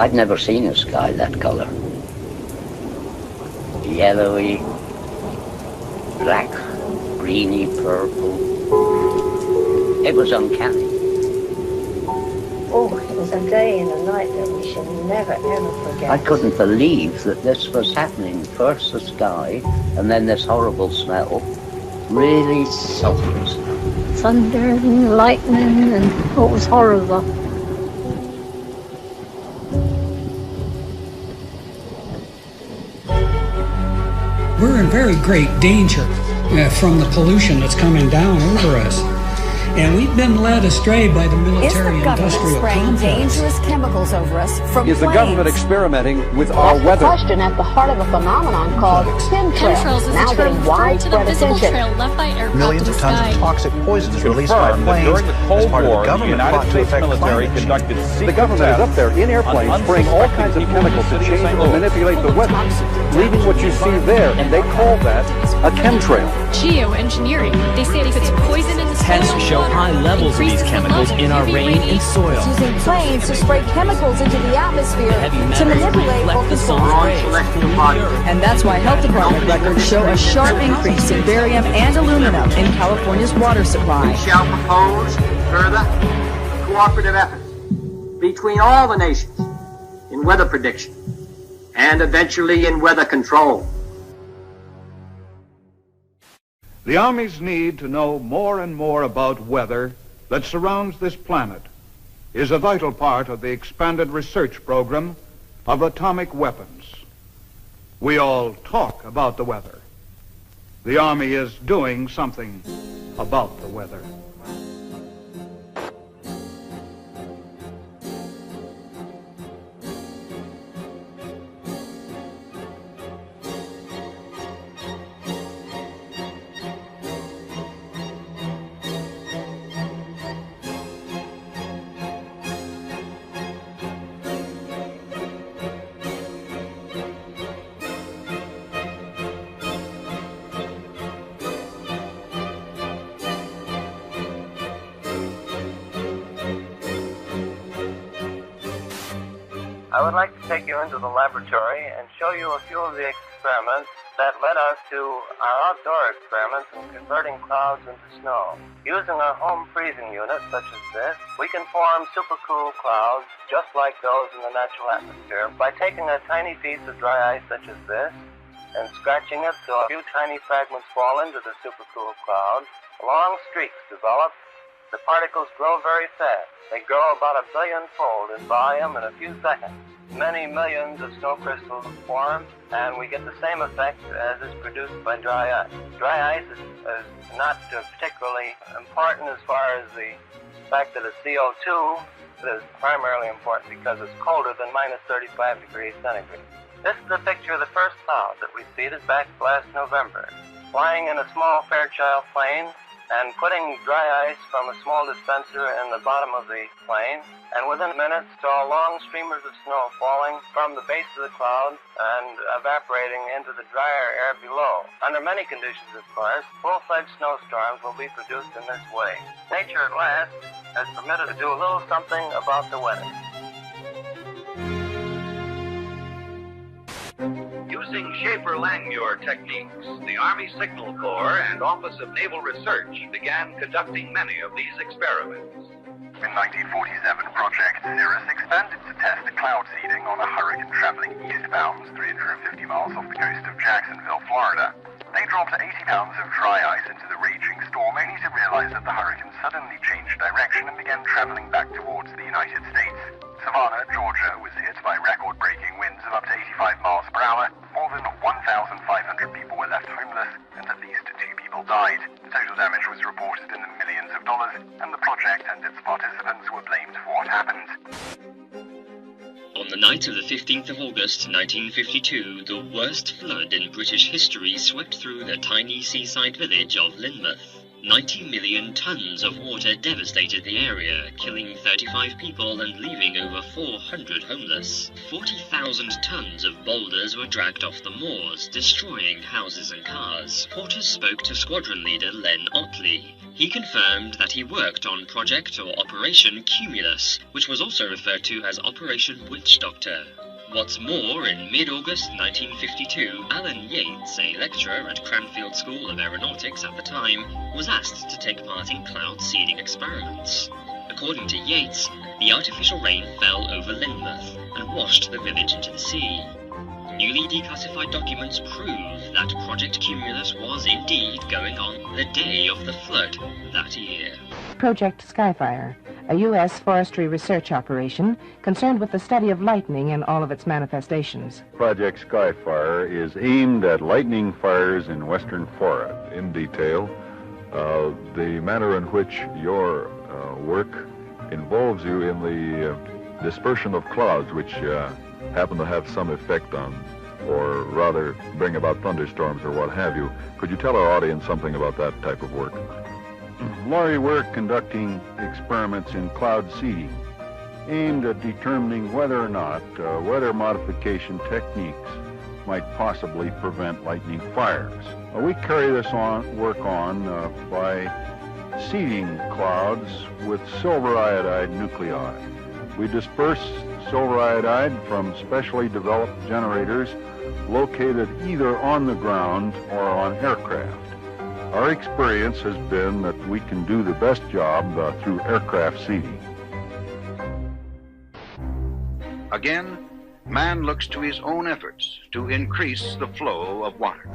I'd never seen a sky that colour. Yellowy, black, greeny, purple. It was uncanny. Oh, it was a day and a night that we should never, ever forget. I couldn't believe that this was happening. First the sky, and then this horrible smell. Really sulphur smell. Thunder and lightning, and it was horrible. We're in very great danger from the pollution that's coming down over us. And we've been led astray by the military-industrial Is the government spraying complex. dangerous chemicals over us from Is the planes? government experimenting with our That's weather? the question at the heart of a phenomenon called chemtrails, Chemtrails is now a term getting referring to the widespread visible attention. trail left by aircraft Millions in of the tons sky. of toxic poisons released by Confirmed that planes during the as Cold part of War, the the government United plot to States affect military climate change. conducted secret The government is up there in airplanes spraying all kinds of chemicals to change or manipulate the weather, leaving what you see there, and they call that a chemtrail. Geoengineering. They say if it's poison in the soil, Tests show high levels of these increases the chemicals level in of our UV rain and radiation. soil. Using planes to spray chemicals into the atmosphere Heavy to metals manipulate reflect what the we sun's saw. rays. And that's why health department records show a sharp increase in barium and aluminum in California's water supply. We shall propose further cooperative efforts between all the nations in weather prediction and eventually in weather control. The Army's need to know more and more about weather that surrounds this planet is a vital part of the expanded research program of atomic weapons. We all talk about the weather. The Army is doing something about the weather. I would like to take you into the laboratory and show you a few of the experiments that led us to our outdoor experiments in converting clouds into snow. Using a home freezing unit such as this, we can form supercool clouds just like those in the natural atmosphere by taking a tiny piece of dry ice such as this and scratching it so a few tiny fragments fall into the supercool cloud. Long streaks develop. The particles grow very fast. They grow about 1 billion-fold in volume in a few seconds. Many millions of snow crystals form, and we get the same effect as is produced by dry ice. Dry ice is not particularly important as far as the fact that it's CO2. It is primarily important because it's colder than minus 35 degrees centigrade. This is a picture of the first cloud that we seeded back last November. Flying in a small Fairchild plane, and putting dry ice from a small dispenser in the bottom of the plane, and within minutes saw long streamers of snow falling from the base of the cloud and evaporating into the drier air below. Under many conditions, of course, full-fledged snowstorms will be produced in this way. Nature at last has permitted to do a little something about the weather. Using Schaefer-Langmuir techniques, the Army Signal Corps and Office of Naval Research began conducting many of these experiments. In 1947, Project Cirrus expanded to test cloud seeding on a hurricane traveling eastbound 350 miles off the coast of Jacksonville, Florida. They dropped 80 pounds of dry ice into the raging storm, only to realize that the hurricane suddenly changed direction and began traveling back towards the United States. Savannah, Georgia, was hit by record-breaking winds of up to 85 miles per hour. More than 1,500 people were left homeless, and at least 2 people died. The total damage was reported in the millions of dollars, and the project and its participants were blamed for what happened. On the night of the 15th of August 1952, the worst flood in British history swept through the tiny seaside village of Lynmouth. 90 million tons of water devastated the area, killing 35 people and leaving over 400 homeless. 40,000 tons of boulders were dragged off the moors, destroying houses and cars. Reporters spoke to squadron leader Len Otley. He confirmed that he worked on Project or Operation Cumulus, which was also referred to as Operation Witch Doctor. What's more, in mid-August 1952, Alan Yates, a lecturer at Cranfield School of Aeronautics at the time, was asked to take part in cloud seeding experiments. According to Yates, the artificial rain fell over Lynmouth and washed the village into the sea. Newly declassified documents prove that Project Cumulus was indeed going on the day of the flood that year. Project Skyfire, a U.S. forestry research operation concerned with the study of lightning in all of its manifestations. Project Skyfire is aimed at lightning fires in western Florida. In detail, the manner in which your work involves you in the dispersion of clouds, which happen to have some effect on, or rather bring about thunderstorms or what have you. Could you tell our audience something about that type of work? Laurie, we're conducting experiments in cloud seeding aimed at determining whether or not weather modification techniques might possibly prevent lightning fires. We carry this work on by seeding clouds with silver iodide nuclei. We disperse silver iodide from specially developed generators located either on the ground or on aircraft. Our experience has been that we can do the best job through aircraft seeding. Again, man looks to his own efforts to increase the flow of water.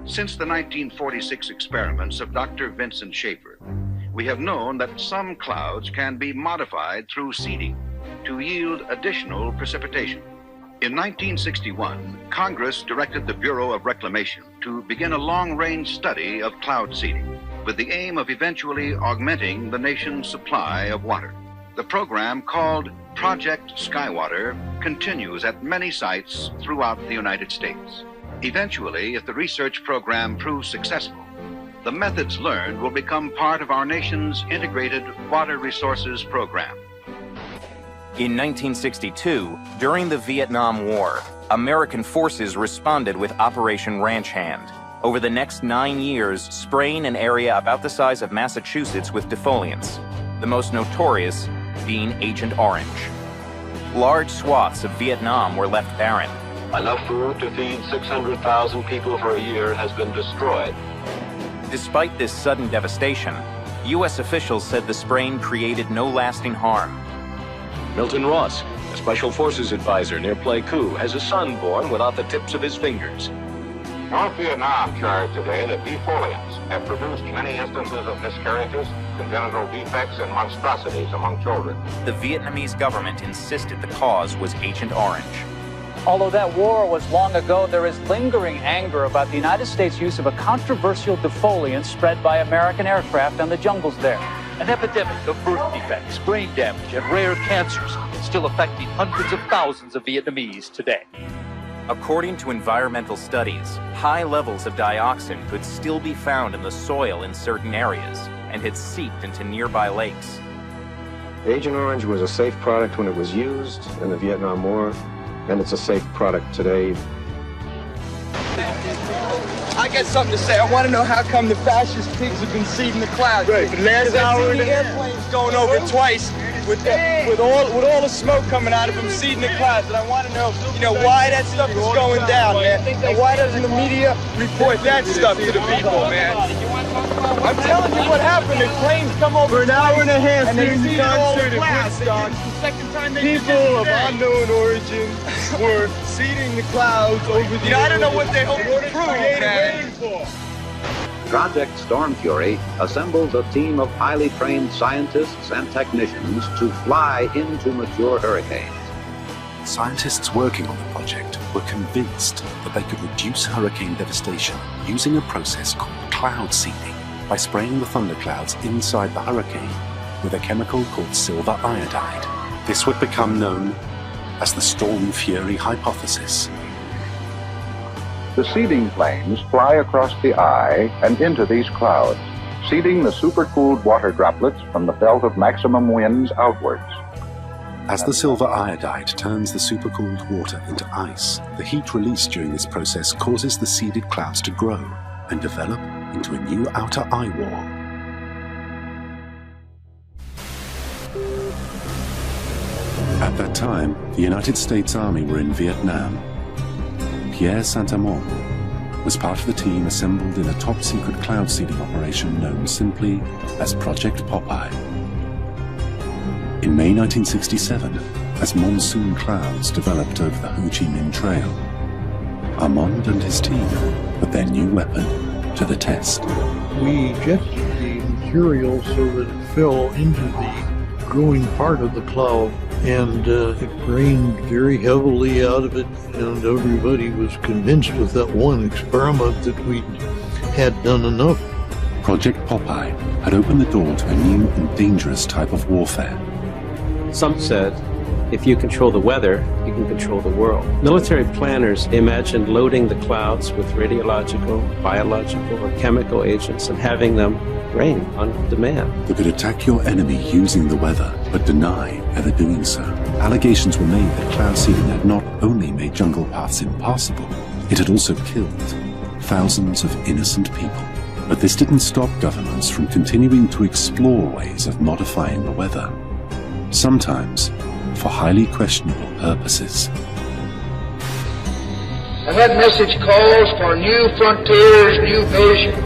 Since the 1946 experiments of Dr. Vincent Schaefer, we have known that some clouds can be modified through seeding to yield additional precipitation. In 1961, Congress directed the Bureau of Reclamation to begin a long-range study of cloud seeding with the aim of eventually augmenting the nation's supply of water. The program, called Project Skywater, continues at many sites throughout the United States. Eventually, if the research program proves successful, the methods learned will become part of our nation's integrated water resources program. In 1962, during the Vietnam War, American forces responded with Operation Ranch Hand. Over the next 9 years, spraying an area about the size of Massachusetts with defoliants, the most notorious being Agent Orange. Large swaths of Vietnam were left barren. Enough food to feed 600,000 people for a year has been destroyed. Despite this sudden devastation, U.S. officials said the spraying created no lasting harm. Milton Ross, a Special Forces advisor near Pleiku, has a son born without the tips of his fingers. North Vietnam charged today that defoliants have produced many instances of miscarriages, congenital defects, and monstrosities among children. The Vietnamese government insisted the cause was Agent Orange. Although that war was long ago, there is lingering anger about the United States' use of a controversial defoliant spread by American aircraft on the jungles there. An epidemic of birth defects, brain damage, and rare cancers still affecting hundreds of thousands of Vietnamese today. According to environmental studies, high levels of dioxin could still be found in the soil in certain areas and had seeped into nearby lakes. Agent Orange was a safe product when it was used in the Vietnam War, and it's a safe product today. I got something to say. I want to know how come the fascist pigs have been seeding the clouds. Right, for the last hour and a half. Airplanes going over twice with all the smoke coming out of them seeding the clouds. And I want to know, why that stuff is going down, man. And why doesn't the media report that stuff to the people, man? I'm telling you what happened. The planes come over for an hour and a half and they seed all the clouds. People of unknown origin were seeding the clouds over the I don't know what they hope to prove, man. Project Storm Fury assembles a team of highly trained scientists and technicians to fly into mature hurricanes. Scientists working on the project were convinced that they could reduce hurricane devastation using a process called cloud seeding by spraying the thunderclouds inside the hurricane with a chemical called silver iodide. This would become known as the Storm Fury hypothesis. The seeding planes fly across the eye and into these clouds, seeding the supercooled water droplets from the belt of maximum winds outwards. As the silver iodide turns the supercooled water into ice, the heat released during this process causes the seeded clouds to grow and develop into a new outer eye wall. At that time, the United States Army were in Vietnam. Pierre Saint-Amand was part of the team assembled in a top-secret cloud seeding operation known simply as Project Popeye. In May 1967, as monsoon clouds developed over the Ho Chi Minh Trail, Armand and his team put their new weapon to the test. We ejected the material so that it fell into the growing part of the cloud, and it rained very heavily out of it, and everybody was convinced with that one experiment that we had done enough. Project Popeye had opened the door to a new and dangerous type of warfare. Some said, if you control the weather, you can control the world. Military planners imagined loading the clouds with radiological, biological, or chemical agents and having them rain on demand. They could attack your enemy using the weather, but deny ever doing so. Allegations were made that cloud seeding had not only made jungle paths impossible, it had also killed thousands of innocent people. But this didn't stop governments from continuing to explore ways of modifying the weather, sometimes for highly questionable purposes. And that message calls for new frontiers, new visions.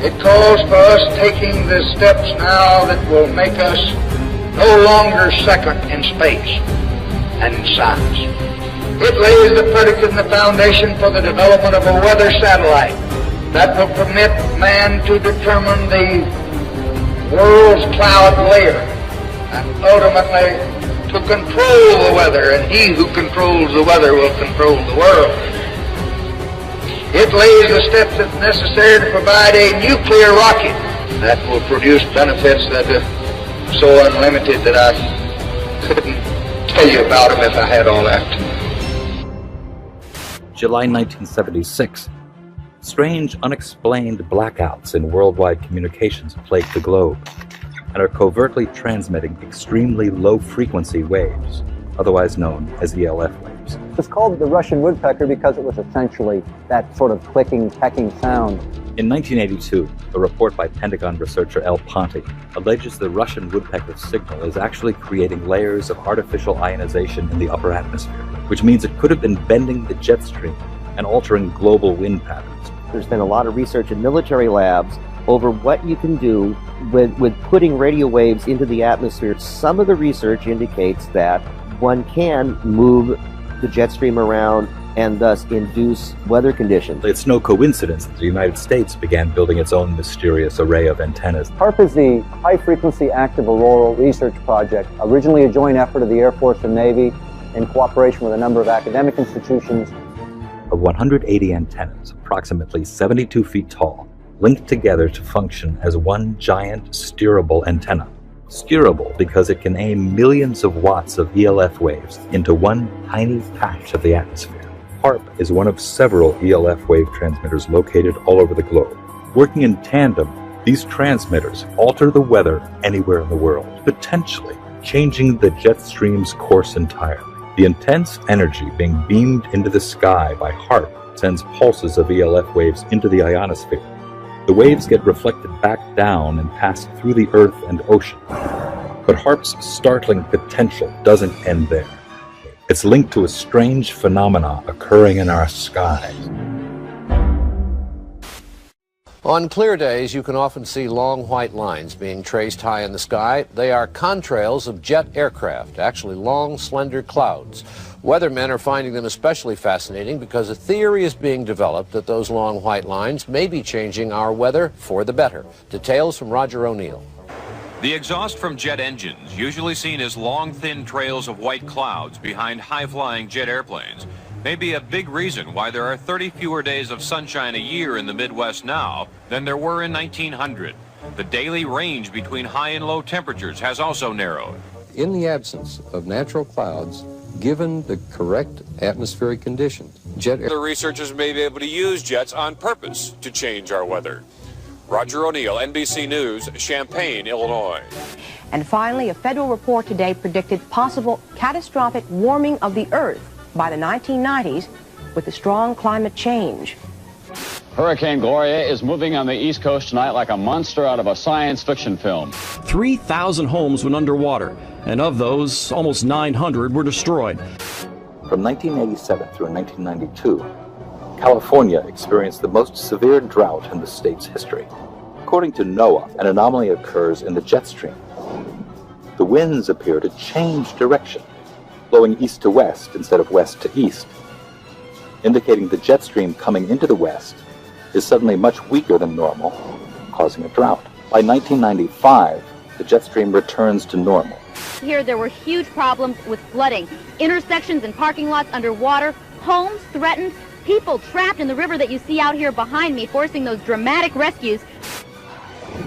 It calls for us taking the steps now that will make us no longer second in space and in science. It lays the predicate and the foundation for the development of a weather satellite that will permit man to determine the world's cloud layer and ultimately to control the weather, and he who controls the weather will control the world. It lays the steps that's necessary to provide a nuclear rocket that will produce benefits that are so unlimited that I couldn't tell you about them if I had all that. July 1976. Strange, unexplained blackouts in worldwide communications plague the globe and are covertly transmitting extremely low-frequency waves, otherwise known as ELF waves. It's called the Russian woodpecker because it was essentially that sort of clicking, pecking sound. In 1982, a report by Pentagon researcher El Ponte alleges the Russian woodpecker signal is actually creating layers of artificial ionization in the upper atmosphere, which means it could have been bending the jet stream and altering global wind patterns. There's been a lot of research in military labs over what you can do with putting radio waves into the atmosphere. Some of the research indicates that one can move the jet stream around and thus induce weather conditions. It's no coincidence that the United States began building its own mysterious array of antennas. HAARP is the High Frequency Active Auroral Research Project, originally a joint effort of the Air Force and Navy in cooperation with a number of academic institutions. Of 180 antennas, approximately 72 feet tall, linked together to function as one giant steerable antenna. Steerable because it can aim millions of watts of ELF waves into one tiny patch of the atmosphere. HAARP is one of several ELF wave transmitters located all over the globe. Working in tandem, these transmitters alter the weather anywhere in the world, potentially changing the jet stream's course entirely. The intense energy being beamed into the sky by HAARP sends pulses of ELF waves into the ionosphere. The waves get reflected back down and pass through the earth and ocean. But HAARP's startling potential doesn't end there. It's linked to a strange phenomena occurring in our skies. On clear days, you can often see long white lines being traced high in the sky. They are contrails of jet aircraft, actually long, slender clouds. Weathermen are finding them especially fascinating because a theory is being developed that those long white lines may be changing our weather for the better. Details from Roger O'Neill. The exhaust from jet engines, usually seen as long, thin trails of white clouds behind high-flying jet airplanes, may be a big reason why there are 30 fewer days of sunshine a year in the Midwest now than there were in 1900. The daily range between high and low temperatures has also narrowed. In the absence of natural clouds, given the correct atmospheric conditions, The researchers may be able to use jets on purpose to change our weather. Roger O'Neill, NBC News, Champaign, Illinois. And finally, a federal report today predicted possible catastrophic warming of the Earth by the 1990s with a strong climate change. Hurricane Gloria is moving on the East Coast tonight like a monster out of a science fiction film. 3,000 homes went underwater, and of those, almost 900 were destroyed. From 1987 through 1992, California experienced the most severe drought in the state's history. According to NOAA, an anomaly occurs in the jet stream. The winds appear to change direction, blowing east to west instead of west to east, indicating the jet stream coming into the west is suddenly much weaker than normal, causing a drought. By 1995, the jet stream returns to normal. Here there were huge problems with flooding, intersections and parking lots underwater, homes threatened, people trapped in the river that you see out here behind me, forcing those dramatic rescues.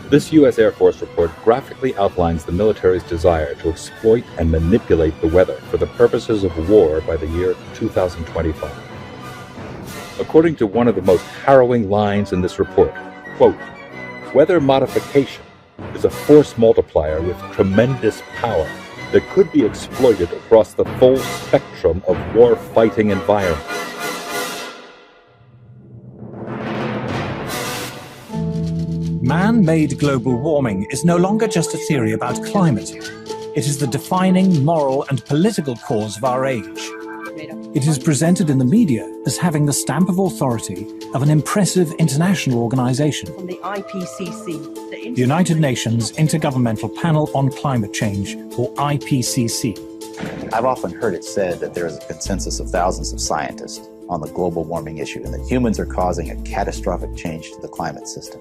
This U.S. Air Force report graphically outlines the military's desire to exploit and manipulate the weather for the purposes of war by the year 2025. According to one of the most harrowing lines in this report, quote, "Weather modification is a force multiplier with tremendous power that could be exploited across the full spectrum of war-fighting environments." Man-made global warming is no longer just a theory about climate. It is the defining moral and political cause of our age. It is presented in the media as having the stamp of authority of an impressive international organization, From the IPCC, the United Nations Intergovernmental Panel on Climate Change, or IPCC. I've often heard it said that there is a consensus of thousands of scientists on the global warming issue and that humans are causing a catastrophic change to the climate system.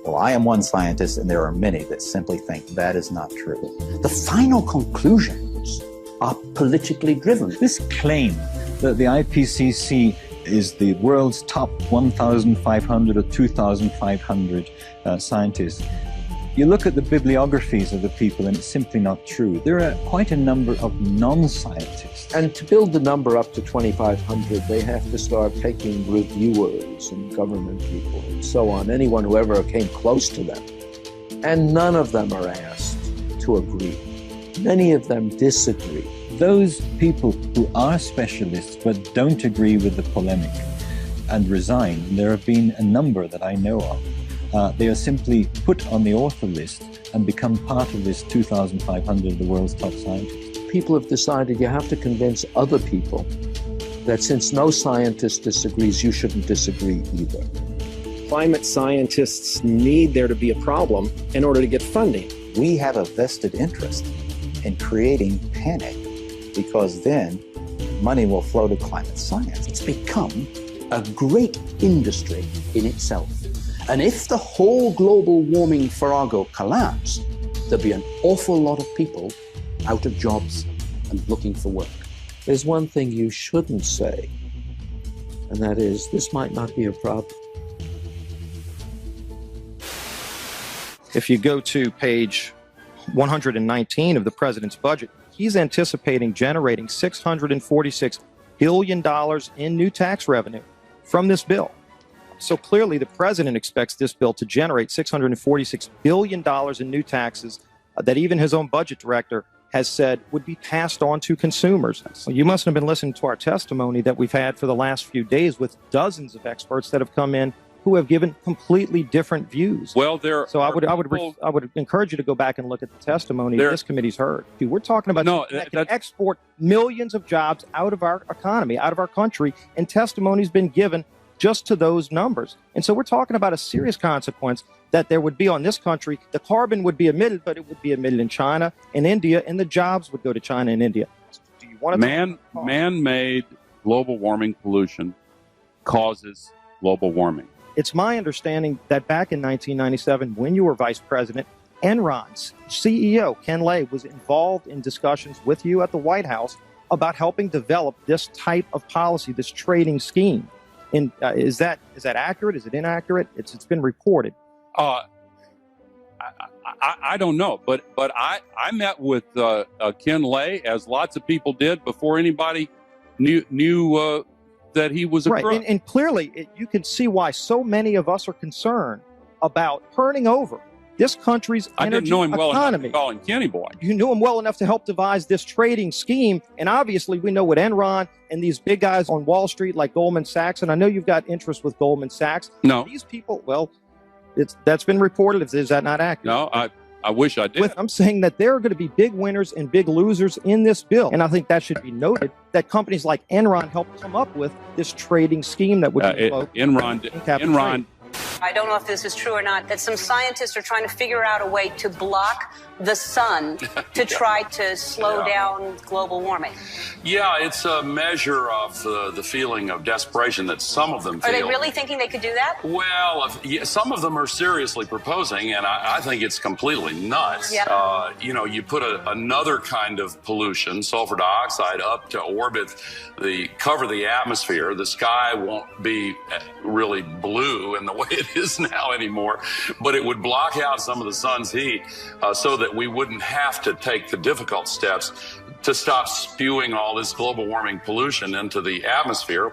Well, I am one scientist, and there are many that simply think that is not true. The final conclusions are politically driven. This claim that the IPCC is the world's top 1,500 or 2,500 scientists, you look at the bibliographies of the people and it's simply not true. There are quite a number of non-scientists. And to build the number up to 2,500, they have to start taking reviewers and government people and so on, anyone who ever came close to them. And none of them are asked to agree. Many of them disagree. Those people who are specialists but don't agree with the polemic and resign, there have been a number that I know of. They are simply put on the author list and become part of this 2,500 of the world's top scientists. People have decided you have to convince other people that since no scientist disagrees, you shouldn't disagree either. Climate scientists need there to be a problem in order to get funding. We have a vested interest in creating panic because then money will flow to climate science. It's become a great industry in itself. And if the whole global warming farrago collapsed, there'd be an awful lot of people out of jobs and looking for work. There's one thing you shouldn't say, and that is, this might not be a problem. If you go to page 119 of the president's budget, he's anticipating generating $646 billion in new tax revenue from this bill. So clearly the president expects this bill to generate $646 billion in new taxes that even his own budget director has said would be passed on to consumers. Well, you must have been listening to our testimony that we've had for the last few days with dozens of experts that have come in who have given completely different views. Well, I would encourage you to go back and look at the testimony this committee's heard. We're talking about that can export millions of jobs out of our economy, out of our country, and testimony's been given just to those numbers. And so we're talking about a serious consequence that there would be on this country. The carbon would be emitted, but it would be emitted in China and India, and the jobs would go to China and India. Do you want to man-made global warming pollution causes global warming. It's my understanding that back in 1997, when you were vice president, Enron's CEO, Ken Lay, was involved in discussions with you at the White House about helping develop this type of policy, this trading scheme. And is that accurate? Is it inaccurate? It's been reported. I don't know, but I met with Ken Lay, as lots of people did before anybody knew that he was a right. crook. And clearly, you can see why so many of us are concerned about turning over this country's I didn't energy know him well economy. enough to call him Kenny Boy. You knew him well enough to help devise this trading scheme. And obviously, we know what Enron and these big guys on Wall Street like Goldman Sachs, and I know you've got interest with Goldman Sachs. No. These people, well, that's been reported. Is that not accurate? No, I wish I did. I'm saying that there are going to be big winners and big losers in this bill. And I think that should be noted, that companies like Enron helped come up with this trading scheme that would Enron. I don't know if this is true or not, that some scientists are trying to figure out a way to block the sun to try to slow down global warming. Yeah, it's a measure of the feeling of desperation that some of them feel. Are they really thinking they could do that? Well, some of them are seriously proposing, and I think it's completely nuts. Yeah. You put another kind of pollution, sulfur dioxide, up to orbit, cover the atmosphere. The sky won't be really blue in the way it is now anymore, but it would block out some of the sun's heat so that we wouldn't have to take the difficult steps to stop spewing all this global warming pollution into the atmosphere.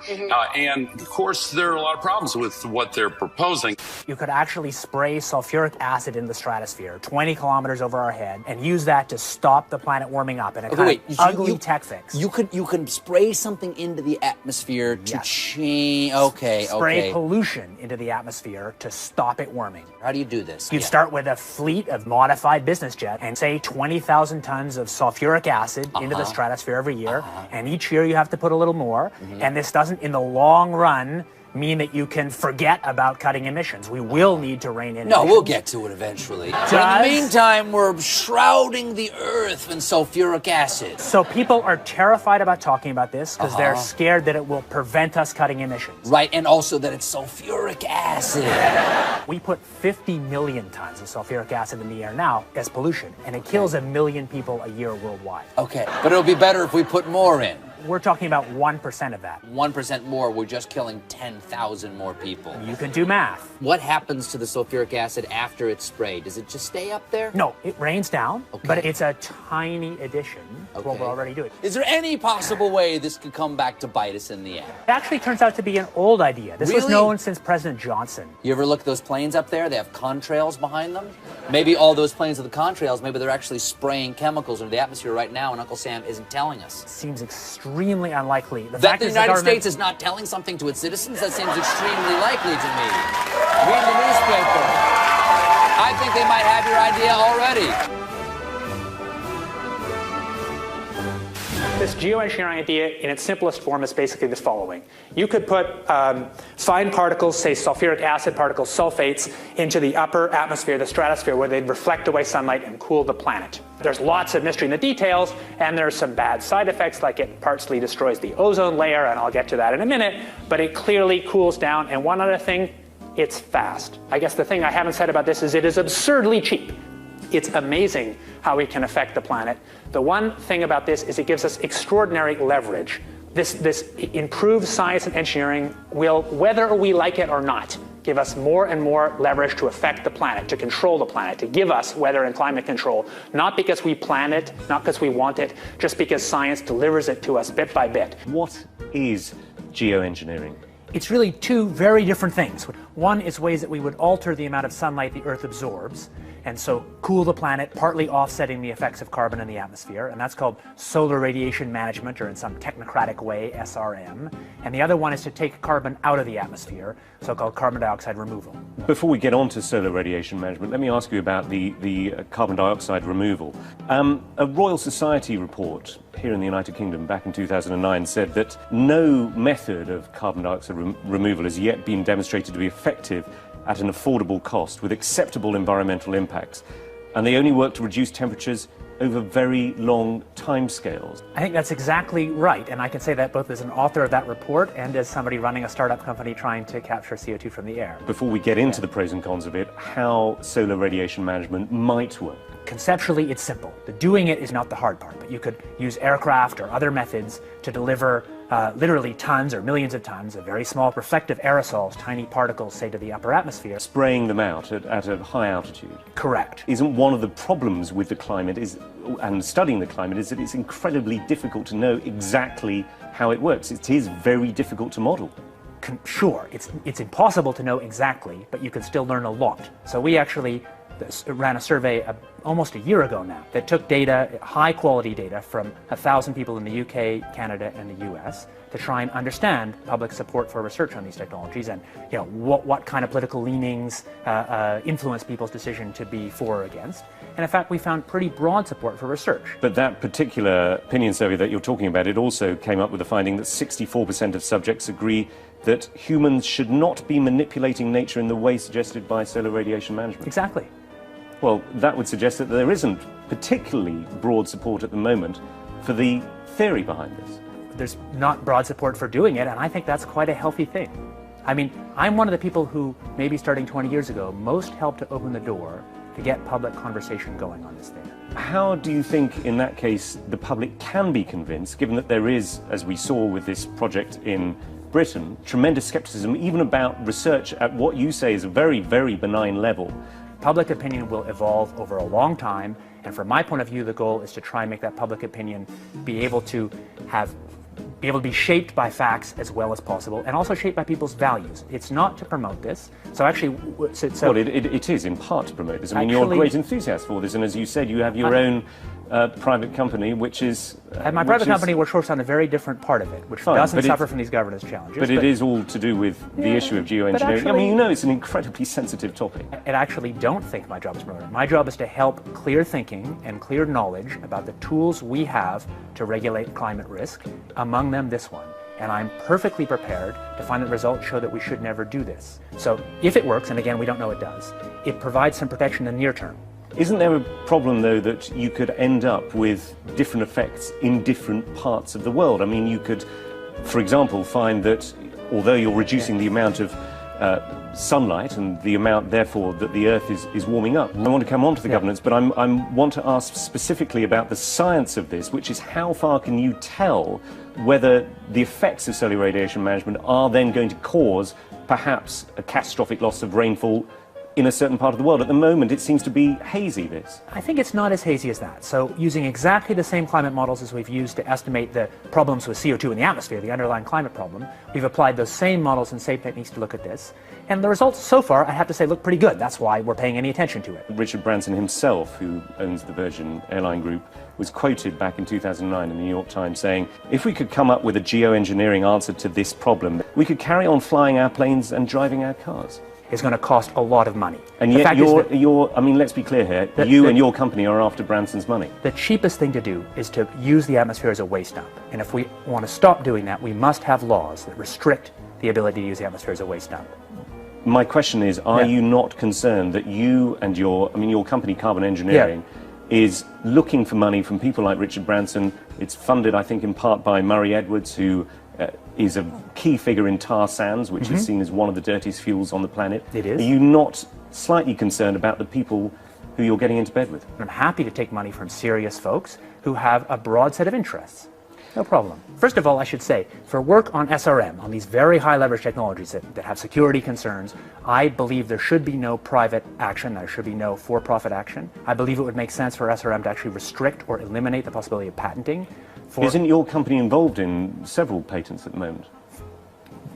And of course, there are a lot of problems with what they're proposing. You could actually spray sulfuric acid in the stratosphere 20 kilometers over our head and use that to stop the planet warming up in a kind of ugly tech fix. You can spray something into the atmosphere to change. Spray pollution into the atmosphere to stop it warming. How do you do this? You'd start with a fleet of modified business jets and say 20,000 tons of sulfuric acid into the stratosphere every year, and each year you have to put a little more, and this doesn't, in the long run, mean that you can forget about cutting emissions. We will need to rein in emissions. No, we'll get to it eventually. But in the meantime, we're shrouding the Earth in sulfuric acid. So people are terrified about talking about this because they're scared that it will prevent us cutting emissions. Right, and also that it's sulfuric acid. We put 50 million tons of sulfuric acid in the air now as pollution, and it kills 1 million people a year worldwide. Okay, but it'll be better if we put more in. We're talking about 1% of that. 1% more, we're just killing 10,000 more people. You can do math. What happens to the sulfuric acid after it's sprayed? Does it just stay up there? No, it rains down, but it's a tiny addition to what we're already doing. Is there any possible way this could come back to bite us in the end? It actually turns out to be an old idea. This was known since President Johnson. You ever look at those planes up there? They have contrails behind them. Maybe all those planes with the contrails, maybe they're actually spraying chemicals into the atmosphere right now, and Uncle Sam isn't telling us. Seems extremely unlikely. That the United States is not telling something to its citizens? That seems extremely likely to me. Read the newspaper. I think they might have your idea already. This geoengineering idea in its simplest form is basically the following. You could put fine particles, say sulfuric acid particles, sulfates, into the upper atmosphere, the stratosphere, where they'd reflect away sunlight and cool the planet. There's lots of mystery in the details, and there's some bad side effects, like it partially destroys the ozone layer, and I'll get to that in a minute, but it clearly cools down. And one other thing, it's fast. I guess the thing I haven't said about this is it is absurdly cheap. It's amazing how we can affect the planet. The one thing about this is it gives us extraordinary leverage. This improved science and engineering will, whether we like it or not, give us more and more leverage to affect the planet, to control the planet, to give us weather and climate control, not because we plan it, not because we want it, just because science delivers it to us bit by bit. What is geoengineering? It's really two very different things. One is ways that we would alter the amount of sunlight the Earth absorbs, and so cool the planet, partly offsetting the effects of carbon in the atmosphere, and that's called solar radiation management, or in some technocratic way, SRM. And the other one is to take carbon out of the atmosphere, so-called carbon dioxide removal. Before we get on to solar radiation management, let me ask you about the carbon dioxide removal. A Royal Society report here in the United Kingdom back in 2009 said that no method of carbon dioxide removal has yet been demonstrated to be effective at an affordable cost with acceptable environmental impacts, and they only work to reduce temperatures over very long timescales. I think that's exactly right, and I can say that both as an author of that report and as somebody running a startup company trying to capture CO2 from the air. Before we get into the pros and cons of it, how solar radiation management might work. Conceptually, it's simple. The doing it is not the hard part, but you could use aircraft or other methods to deliver literally tons or millions of tons of very small reflective aerosols, tiny particles, say, to the upper atmosphere. Spraying them out at a high altitude. Correct. Isn't one of the problems with the climate and studying the climate is that it's incredibly difficult to know exactly how it works. It is very difficult to model. Sure, it's impossible to know exactly, but you can still learn a lot. So we actually ran a survey almost a year ago now that took data, high quality data, from 1,000 people in the UK, Canada, and the US to try and understand public support for research on these technologies and what kind of political leanings influence people's decision to be for or against. And in fact, we found pretty broad support for research. But that particular opinion survey that you're talking about, it also came up with the finding that 64% of subjects agree that humans should not be manipulating nature in the way suggested by solar radiation management. Exactly. Well, that would suggest that there isn't particularly broad support at the moment for the theory behind this. There's not broad support for doing it, and I think that's quite a healthy thing. I mean, I'm one of the people who, maybe starting 20 years ago, most helped to open the door to get public conversation going on this thing. How do you think, in that case, the public can be convinced, given that there is, as we saw with this project in Britain, tremendous skepticism even about research at what you say is a very, very benign level? Public opinion will evolve over a long time, and from my point of view, the goal is to try and make that public opinion be able to be shaped by facts as well as possible, and also shaped by people's values. It's not to promote this. So actually, well, it is in part to promote this. I mean, you're a great enthusiast for this, and as you said, you have your own private company, which is... my private company works on a very different part of it, which doesn't suffer from these governance challenges. But it is all to do with the issue of geoengineering. Actually, I mean, you know, it's an incredibly sensitive topic. I actually don't think my job is promoted. My job is to help clear thinking and clear knowledge about the tools we have to regulate climate risk, among them this one. And I'm perfectly prepared to find that results show that we should never do this. So if it works, and again, we don't know it does, it provides some protection in the near term. Isn't there a problem, though, that you could end up with different effects in different parts of the world? I mean, you could, for example, find that although you're reducing the amount of sunlight and the amount, therefore, that the Earth is warming up. I want to come on to the governance, but I want to ask specifically about the science of this, which is how far can you tell whether the effects of solar radiation management are then going to cause perhaps a catastrophic loss of rainfall in a certain part of the world? At the moment, it seems to be hazy, this. I think it's not as hazy as that. So using exactly the same climate models as we've used to estimate the problems with CO2 in the atmosphere, the underlying climate problem, we've applied those same models and same techniques to look at this. And the results so far, I have to say, look pretty good. That's why we're paying any attention to it. Richard Branson himself, who owns the Virgin Airline Group, was quoted back in 2009 in the New York Times saying, if we could come up with a geoengineering answer to this problem, we could carry on flying our planes and driving our cars. Is going to cost a lot of money. And yet I mean, let's be clear here, you and your company are after Branson's money. The cheapest thing to do is to use the atmosphere as a waste dump. And if we want to stop doing that, we must have laws that restrict the ability to use the atmosphere as a waste dump. My question is, are you not concerned that you and your company, Carbon Engineering, is looking for money from people like Richard Branson? It's funded, I think, in part by Murray Edwards, who is a key figure in tar sands, which is seen as one of the dirtiest fuels on the planet. It is. Are you not slightly concerned about the people who you're getting into bed with? I'm happy to take money from serious folks who have a broad set of interests. No problem. First of all, I should say, for work on SRM, on these very high leverage technologies that have security concerns, I believe there should be no private action, there should be no for-profit action. I believe it would make sense for SRM to actually restrict or eliminate the possibility of patenting. Isn't your company involved in several patents at the moment?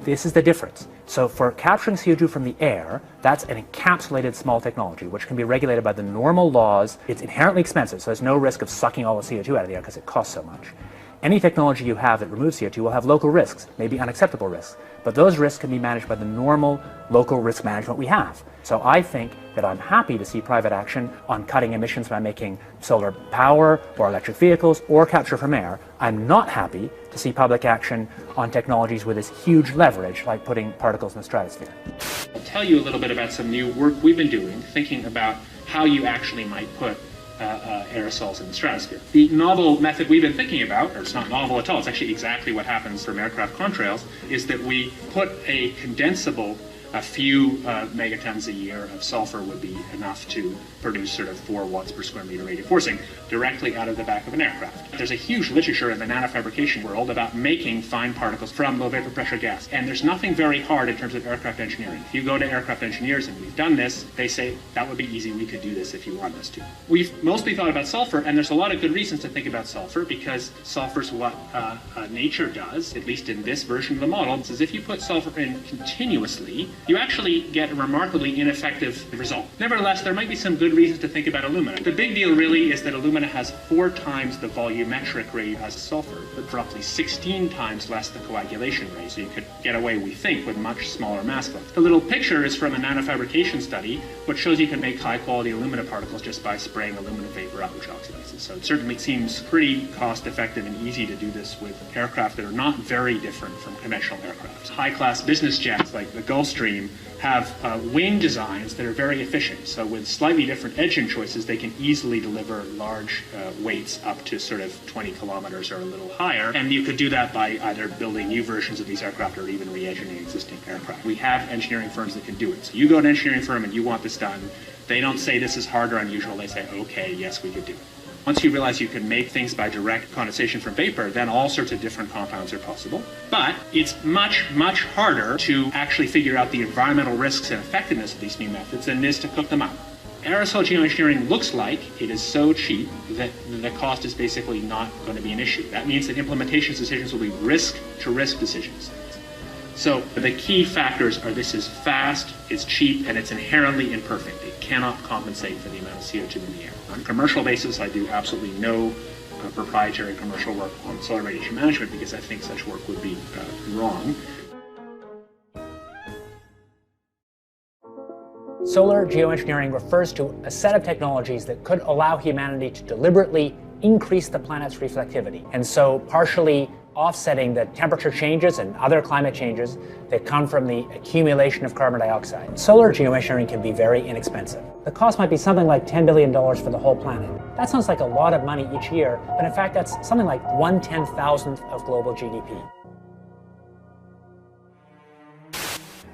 This is the difference. So for capturing CO2 from the air, that's an encapsulated small technology, which can be regulated by the normal laws. It's inherently expensive, so there's no risk of sucking all the CO2 out of the air because it costs so much. Any technology you have that removes CO2 will have local risks, maybe unacceptable risks, but those risks can be managed by the normal local risk management we have. So I think that I'm happy to see private action on cutting emissions by making solar power or electric vehicles or capture from air. I'm not happy to see public action on technologies with this huge leverage, like putting particles in the stratosphere. I'll tell you a little bit about some new work we've been doing, thinking about how you actually might put aerosols in the stratosphere. The novel method we've been thinking about, or it's not novel at all, it's actually exactly what happens from aircraft contrails, is that we put a condensable a few megatons a year of sulfur would be enough to produce sort of 4 watts per square meter radiative forcing directly out of the back of an aircraft. There's a huge literature in the nanofabrication world about making fine particles from low vapor pressure gas, and there's nothing very hard in terms of aircraft engineering. If you go to aircraft engineers, and we've done this, they say that would be easy, we could do this if you want us to. We've mostly thought about sulfur, and there's a lot of good reasons to think about sulfur, because sulfur's what nature does, at least in this version of the model. Is if you put sulfur in continuously, you actually get a remarkably ineffective result. Nevertheless, there might be some good reasons to think about alumina. The big deal really is that alumina has 4 times the volumetric rate as sulfur, but roughly 16 times less the coagulation rate, so you could get away, we think, with much smaller mass flow. The little picture is from a nanofabrication study, which shows you can make high-quality alumina particles just by spraying aluminum vapor out, which oxidizes. So it certainly seems pretty cost-effective and easy to do this with aircraft that are not very different from conventional aircraft. High-class business jets like the Gulfstream have wing designs that are very efficient. So with slightly different engine choices, they can easily deliver large weights up to sort of 20 kilometers or a little higher. And you could do that by either building new versions of these aircraft or even re-engineering existing aircraft. We have engineering firms that can do it. So you go to an engineering firm and you want this done. They don't say this is hard or unusual. They say, okay, yes, we could do it. Once you realize you can make things by direct condensation from vapor, then all sorts of different compounds are possible. But it's much, much harder to actually figure out the environmental risks and effectiveness of these new methods than it is to cook them up. Aerosol geoengineering looks like it is so cheap that the cost is basically not going to be an issue. That means that implementation decisions will be risk-to-risk decisions. So the key factors are this is fast, it's cheap, and it's inherently imperfect. It cannot compensate for the amount of CO2 in the air. On a commercial basis, I do absolutely no proprietary commercial work on solar radiation management because I think such work would be wrong. Solar geoengineering refers to a set of technologies that could allow humanity to deliberately increase the planet's reflectivity, and so partially offsetting the temperature changes and other climate changes that come from the accumulation of carbon dioxide. Solar geoengineering can be very inexpensive. The cost might be something like $10 billion for the whole planet. That sounds like a lot of money each year, but in fact that's something like 1/10,000th of global GDP.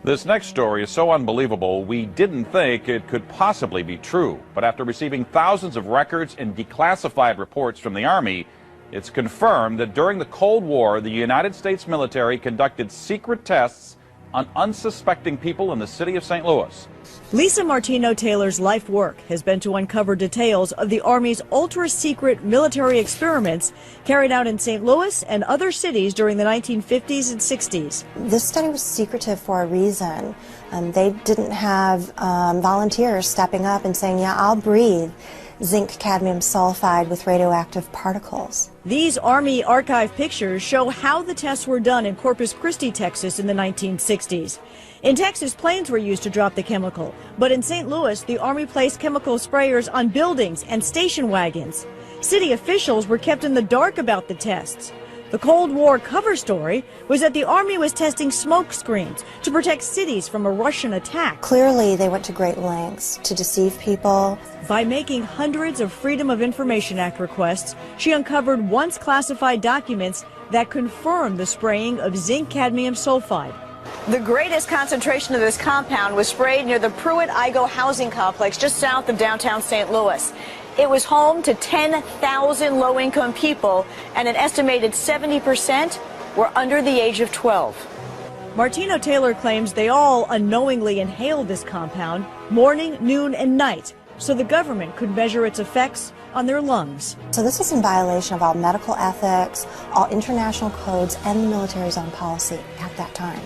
This next story is so unbelievable, we didn't think it could possibly be true. But after receiving thousands of records and declassified reports from the Army, it's confirmed that during the Cold War, the United States military conducted secret tests on unsuspecting people in the city of St. Louis. Lisa Martino Taylor's life work has been to uncover details of the Army's ultra-secret military experiments carried out in St. Louis and other cities during the 1950s and 60s. This study was secretive for a reason. They didn't have volunteers stepping up and saying, yeah, I'll breathe zinc cadmium sulfide with radioactive particles. These Army archive pictures show how the tests were done in Corpus Christi, Texas in the 1960s. In Texas, planes were used to drop the chemical, but in St. Louis, the Army placed chemical sprayers on buildings and station wagons. City officials were kept in the dark about the tests. The Cold War cover story was that the Army was testing smoke screens to protect cities from a Russian attack. Clearly, they went to great lengths to deceive people. By making hundreds of Freedom of Information Act requests, she uncovered once classified documents that confirmed the spraying of zinc cadmium sulfide. The greatest concentration of this compound was sprayed near the Pruitt-Igoe housing complex just south of downtown St. Louis. It was home to 10,000 low-income people, and an estimated 70% were under the age of 12. Martino Taylor claims they all unknowingly inhaled this compound morning, noon, and night, so the government could measure its effects on their lungs. So this is in violation of all medical ethics, all international codes, and the military's own policy at that time.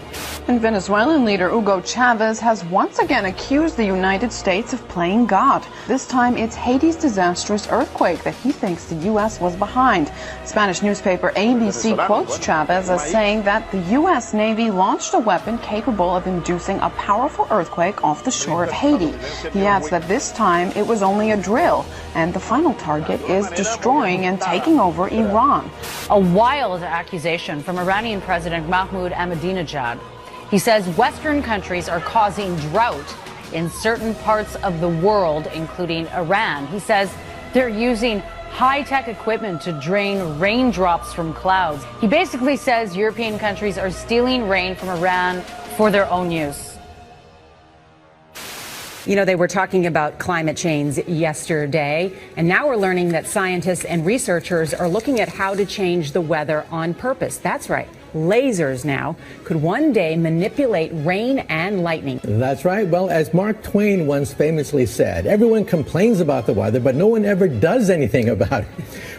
And Venezuelan leader Hugo Chavez has once again accused the United States of playing God. This time it's Haiti's disastrous earthquake that he thinks the U.S. was behind. Spanish newspaper ABC quotes Chavez as saying that the U.S. Navy launched a weapon capable of inducing a powerful earthquake off the shore of Haiti. He adds that this time it was only a drill, and the final target is destroying and taking over Iran. A wild accusation from Iranian President Mahmoud Ahmadinejad. He says Western countries are causing drought in certain parts of the world, including Iran. He says they're using high-tech equipment to drain raindrops from clouds. He basically says European countries are stealing rain from Iran for their own use. You know, they were talking about climate change yesterday, and now we're learning that scientists and researchers are looking at how to change the weather on purpose. That's right. Lasers now could one day manipulate rain and lightning. That's right. Well, as Mark Twain once famously said, everyone complains about the weather, but no one ever does anything about it.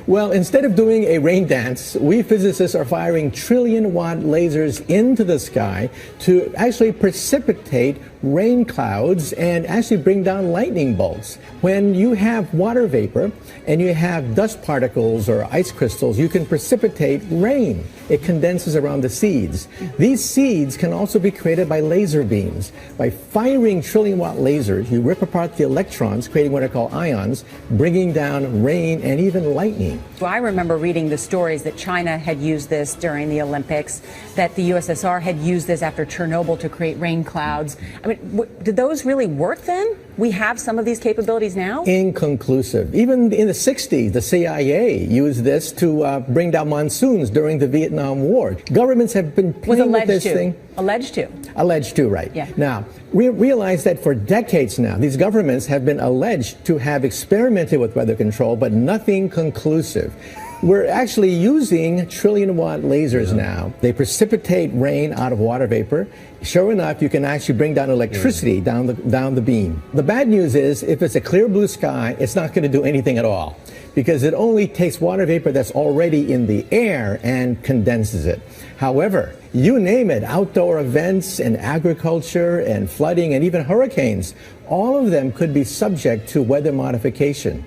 Well, instead of doing a rain dance, we physicists are firing trillion-watt lasers into the sky to actually precipitate rain clouds and actually bring down lightning bolts. When you have water vapor and you have dust particles or ice crystals, you can precipitate rain. It condenses around the seeds. These seeds can also be created by laser beams. By firing trillion-watt lasers, you rip apart the electrons, creating what are called ions, bringing down rain and even lightning. So I remember reading the stories that China had used this during the Olympics, that the USSR had used this after Chernobyl to create rain clouds. I mean, did those really work then? We have some of these capabilities now? Inconclusive. Even in the 60s, the CIA used this to bring down monsoons during the Vietnam War. Governments have been playing with this thing. Alleged to. Alleged to, right. Yeah. Now, we realize that for decades now, these governments have been alleged to have experimented with weather control, but nothing conclusive. We're actually using trillion-watt lasers now. They precipitate rain out of water vapor. Sure enough, you can actually bring down electricity down the beam. The bad news is, if it's a clear blue sky, it's not going to do anything at all, because it only takes water vapor that's already in the air and condenses it. However, you name it, outdoor events and agriculture and flooding and even hurricanes, all of them could be subject to weather modification.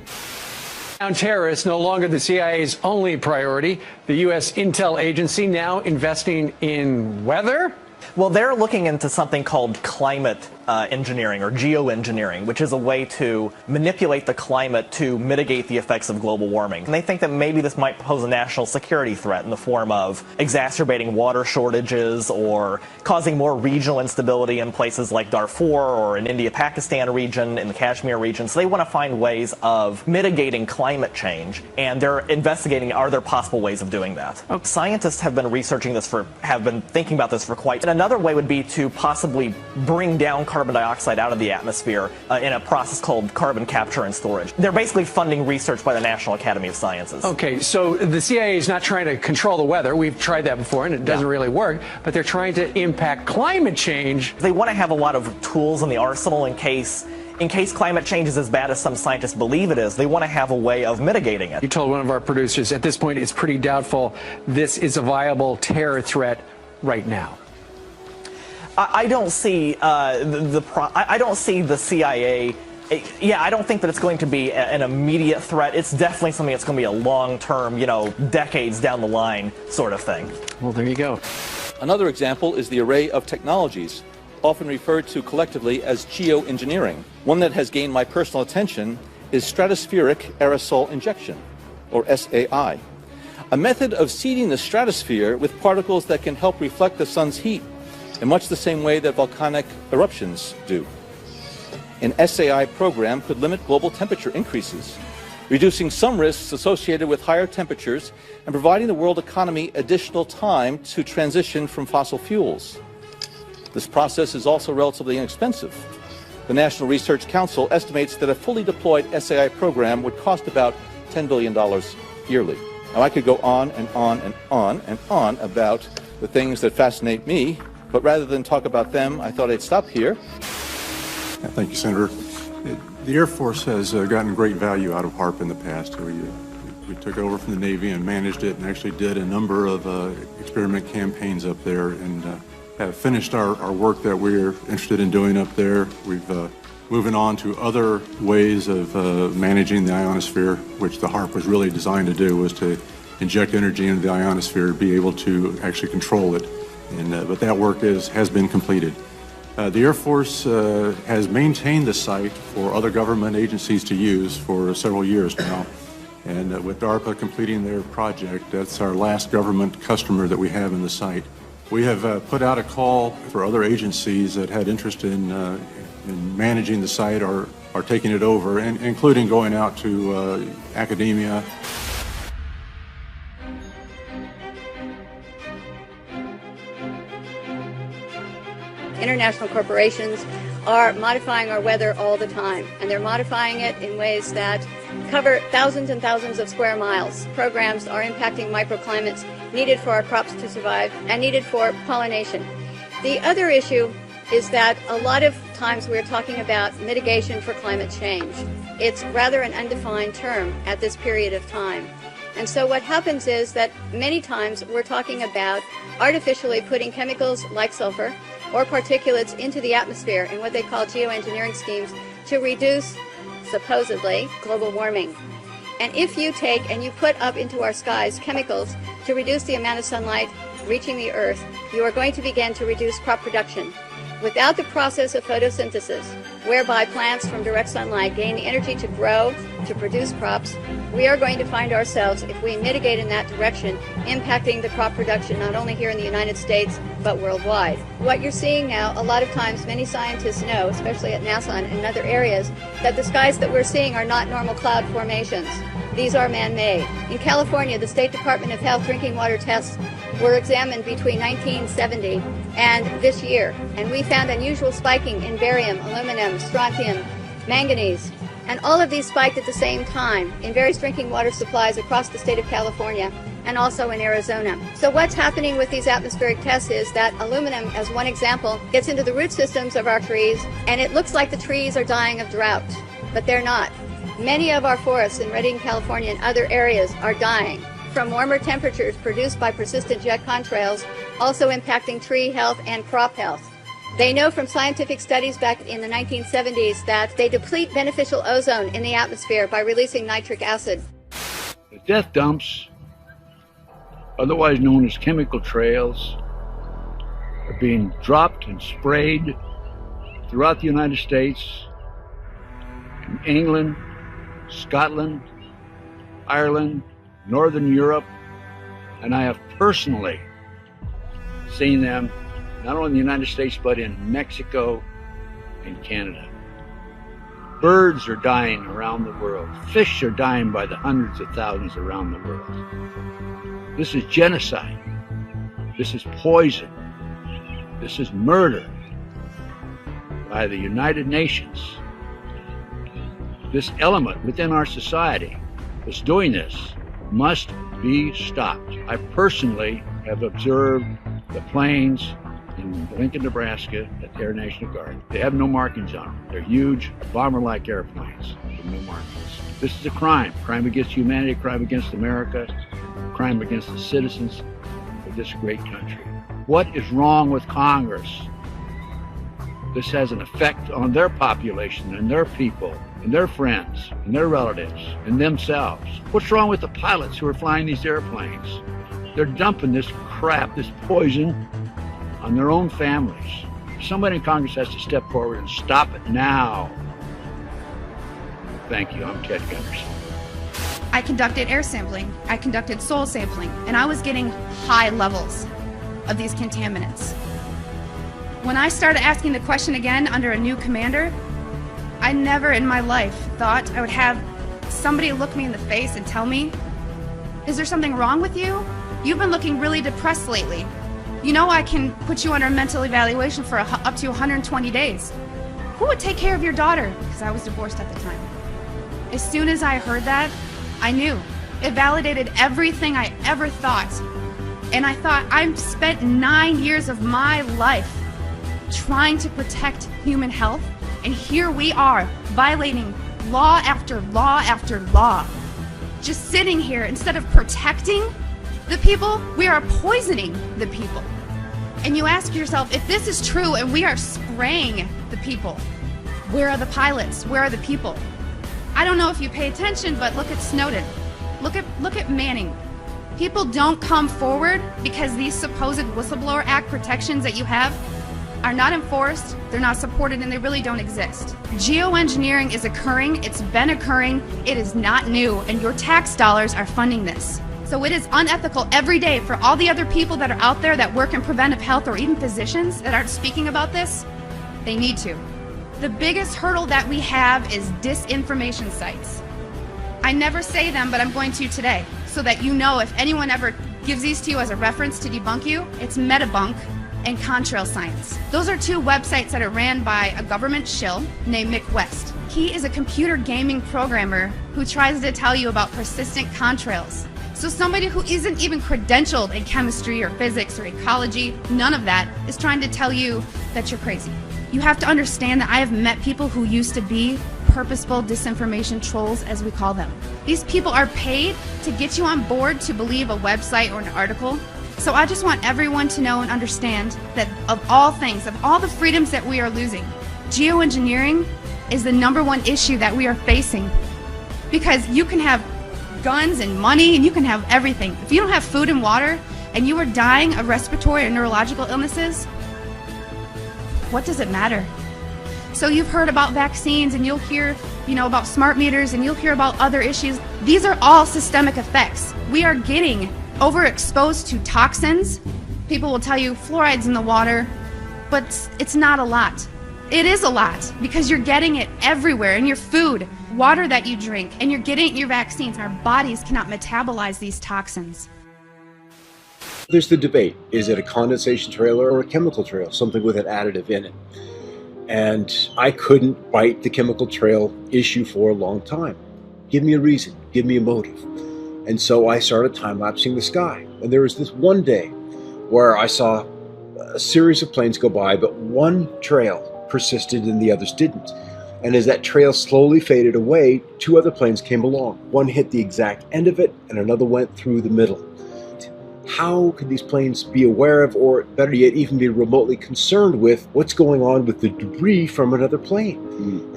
Terrorists no longer the CIA's only priority. The U.S. intel agency now investing in weather? Well, they're looking into something called climate engineering or geoengineering, which is a way to manipulate the climate to mitigate the effects of global warming. And they think that maybe this might pose a national security threat in the form of exacerbating water shortages or causing more regional instability in places like Darfur or in India-Pakistan region, in the Kashmir region. So they want to find ways of mitigating climate change, and they're investigating, are there possible ways of doing that? Scientists have been researching this have been thinking about this for quite. And another way would be to possibly bring down carbon dioxide out of the atmosphere in a process called carbon capture and storage. They're basically funding research by the National Academy of Sciences. Okay, so the CIA is not trying to control the weather. We've tried that before and it doesn't really work, but they're trying to impact climate change. They want to have a lot of tools in the arsenal in case climate change is as bad as some scientists believe it is. They want to have a way of mitigating it. You told one of our producers at this point it's pretty doubtful this is a viable terror threat right now. I don't see I don't see the CIA. Yeah, I don't think that it's going to be an immediate threat. It's definitely something that's going to be a long-term, decades down the line sort of thing. Well, there you go. Another example is the array of technologies, often referred to collectively as geoengineering. One that has gained my personal attention is stratospheric aerosol injection, or SAI, a method of seeding the stratosphere with particles that can help reflect the sun's heat in much the same way that volcanic eruptions do. An SAI program could limit global temperature increases, reducing some risks associated with higher temperatures and providing the world economy additional time to transition from fossil fuels. This process is also relatively inexpensive. The National Research Council estimates that a fully deployed SAI program would cost about $10 billion yearly. Now, I could go on and on and on and on about the things that fascinate me, but rather than talk about them, I thought I'd stop here. Thank you, Senator. The Air Force has gotten great value out of HAARP in the past. We took over from the Navy and managed it and actually did a number of experiment campaigns up there and have finished our work that we're interested in doing up there. We've moving on to other ways of managing the ionosphere, which the HAARP was really designed to do, was to inject energy into the ionosphere, be able to actually control it. But that work has been completed. The Air Force has maintained the site for other government agencies to use for several years now. And with DARPA completing their project, that's our last government customer that we have in the site. We have put out a call for other agencies that had interest in managing the site or taking it over, and including going out to academia. international corporations are modifying our weather all the time, and they're modifying it in ways that cover thousands and thousands of square miles. Programs are impacting microclimates needed for our crops to survive and needed for pollination. The other issue is that a lot of times we're talking about mitigation for climate change. It's rather an undefined term at this period of time. And so what happens is that many times we're talking about artificially putting chemicals like sulfur or particulates into the atmosphere in what they call geoengineering schemes to reduce, supposedly, global warming. And if you take and you put up into our skies chemicals to reduce the amount of sunlight reaching the earth, you are going to begin to reduce crop production. Without the process of photosynthesis, whereby plants from direct sunlight gain the energy to grow, to produce crops, we are going to find ourselves, if we mitigate in that direction, impacting the crop production not only here in the United States, but worldwide. What you're seeing now, a lot of times many scientists know, especially at NASA and in other areas, that the skies that we're seeing are not normal cloud formations. These are man-made. In California, the State Department of Health drinking water tests were examined between 1970 and this year, and we found unusual spiking in barium, aluminum, strontium, manganese, and all of these spiked at the same time in various drinking water supplies across the state of California and also in Arizona. So what's happening with these atmospheric tests is that aluminum, as one example, gets into the root systems of our trees, and it looks like the trees are dying of drought, but they're not. Many of our forests in Redding, California and other areas are dying from warmer temperatures produced by persistent jet contrails, also impacting tree health and crop health. They know from scientific studies back in the 1970s that they deplete beneficial ozone in the atmosphere by releasing nitric acid. The death dumps, otherwise known as chemical trails, are being dropped and sprayed throughout the United States, in England, Scotland, Ireland, Northern Europe, and I have personally seen them not only in the United States but in Mexico and Canada. Birds are dying around the world. Fish are dying by the hundreds of thousands around the world. This is genocide. This is poison. This is murder by the United Nations. This element within our society that's doing this must be stopped. I personally have observed the planes in Lincoln, Nebraska at the Air National Guard. They have no markings on them. They're huge, bomber-like airplanes with no markings. This is a crime. Crime against humanity, crime against America, crime against the citizens of this great country. What is wrong with Congress? This has an effect on their population and their people and their friends and their relatives and themselves. What's wrong with the pilots who are flying these airplanes? They're dumping this crap, this poison, on their own families. Somebody in Congress has to step forward and stop it now. Thank you. I'm Ted Gunderson. I conducted air sampling, I conducted soil sampling, and I was getting high levels of these contaminants. When I started asking the question again under a new commander, I never in my life thought I would have somebody look me in the face and tell me, "Is there something wrong with you? You've been looking really depressed lately. You know I can put you under a mental evaluation for up to 120 days. Who would take care of your daughter?" Because I was divorced at the time. As soon as I heard that, I knew. It validated everything I ever thought. And I thought, I've spent 9 years of my life trying to protect human health, and here we are, violating law after law after law. Just sitting here, instead of protecting the people, we are poisoning the people. And you ask yourself, if this is true and we are spraying the people, where are the pilots? Where are the people? I don't know if you pay attention, but look at Snowden. Look at Manning. People don't come forward because these supposed Whistleblower Act protections that you have are not enforced, they're not supported, and they really don't exist. Geoengineering is occurring, it's been occurring, it is not new, and your tax dollars are funding this. So it is unethical every day for all the other people that are out there that work in preventive health, or even physicians that aren't speaking about this. They need to. The biggest hurdle that we have is disinformation sites. I never say them, but I'm going to today, so that you know if anyone ever gives these to you as a reference to debunk you, it's Metabunk, and Contrail Science. Those are two websites that are ran by a government shill named Mick West. He is a computer gaming programmer who tries to tell you about persistent contrails. So somebody who isn't even credentialed in chemistry or physics or ecology, none of that, is trying to tell you that you're crazy. You have to understand that I have met people who used to be purposeful disinformation trolls, as we call them. These people are paid to get you on board to believe a website or an article. So I just want everyone to know and understand that of all things, of all the freedoms that we are losing, geoengineering is the #1 issue that we are facing. Because you can have guns and money and you can have everything. If you don't have food and water and you are dying of respiratory or neurological illnesses, what does it matter? So you've heard about vaccines and you'll hear, about smart meters and you'll hear about other issues. These are all systemic effects. We are getting overexposed to toxins. People will tell you fluoride's in the water, but it's not a lot. It is a lot because you're getting it everywhere in your food, water that you drink, and you're getting it in your vaccines. Our bodies cannot metabolize these toxins. There's the debate. Is it a condensation trail or a chemical trail, something with an additive in it? And I couldn't bite the chemical trail issue for a long time. Give me a reason, give me a motive. And so I started time-lapsing the sky. And there was this one day where I saw a series of planes go by, but one trail persisted and the others didn't. And as that trail slowly faded away, 2 other planes came along. One hit the exact end of it, and another went through the middle. How could these planes be aware of, or better yet, even be remotely concerned with what's going on with the debris from another plane?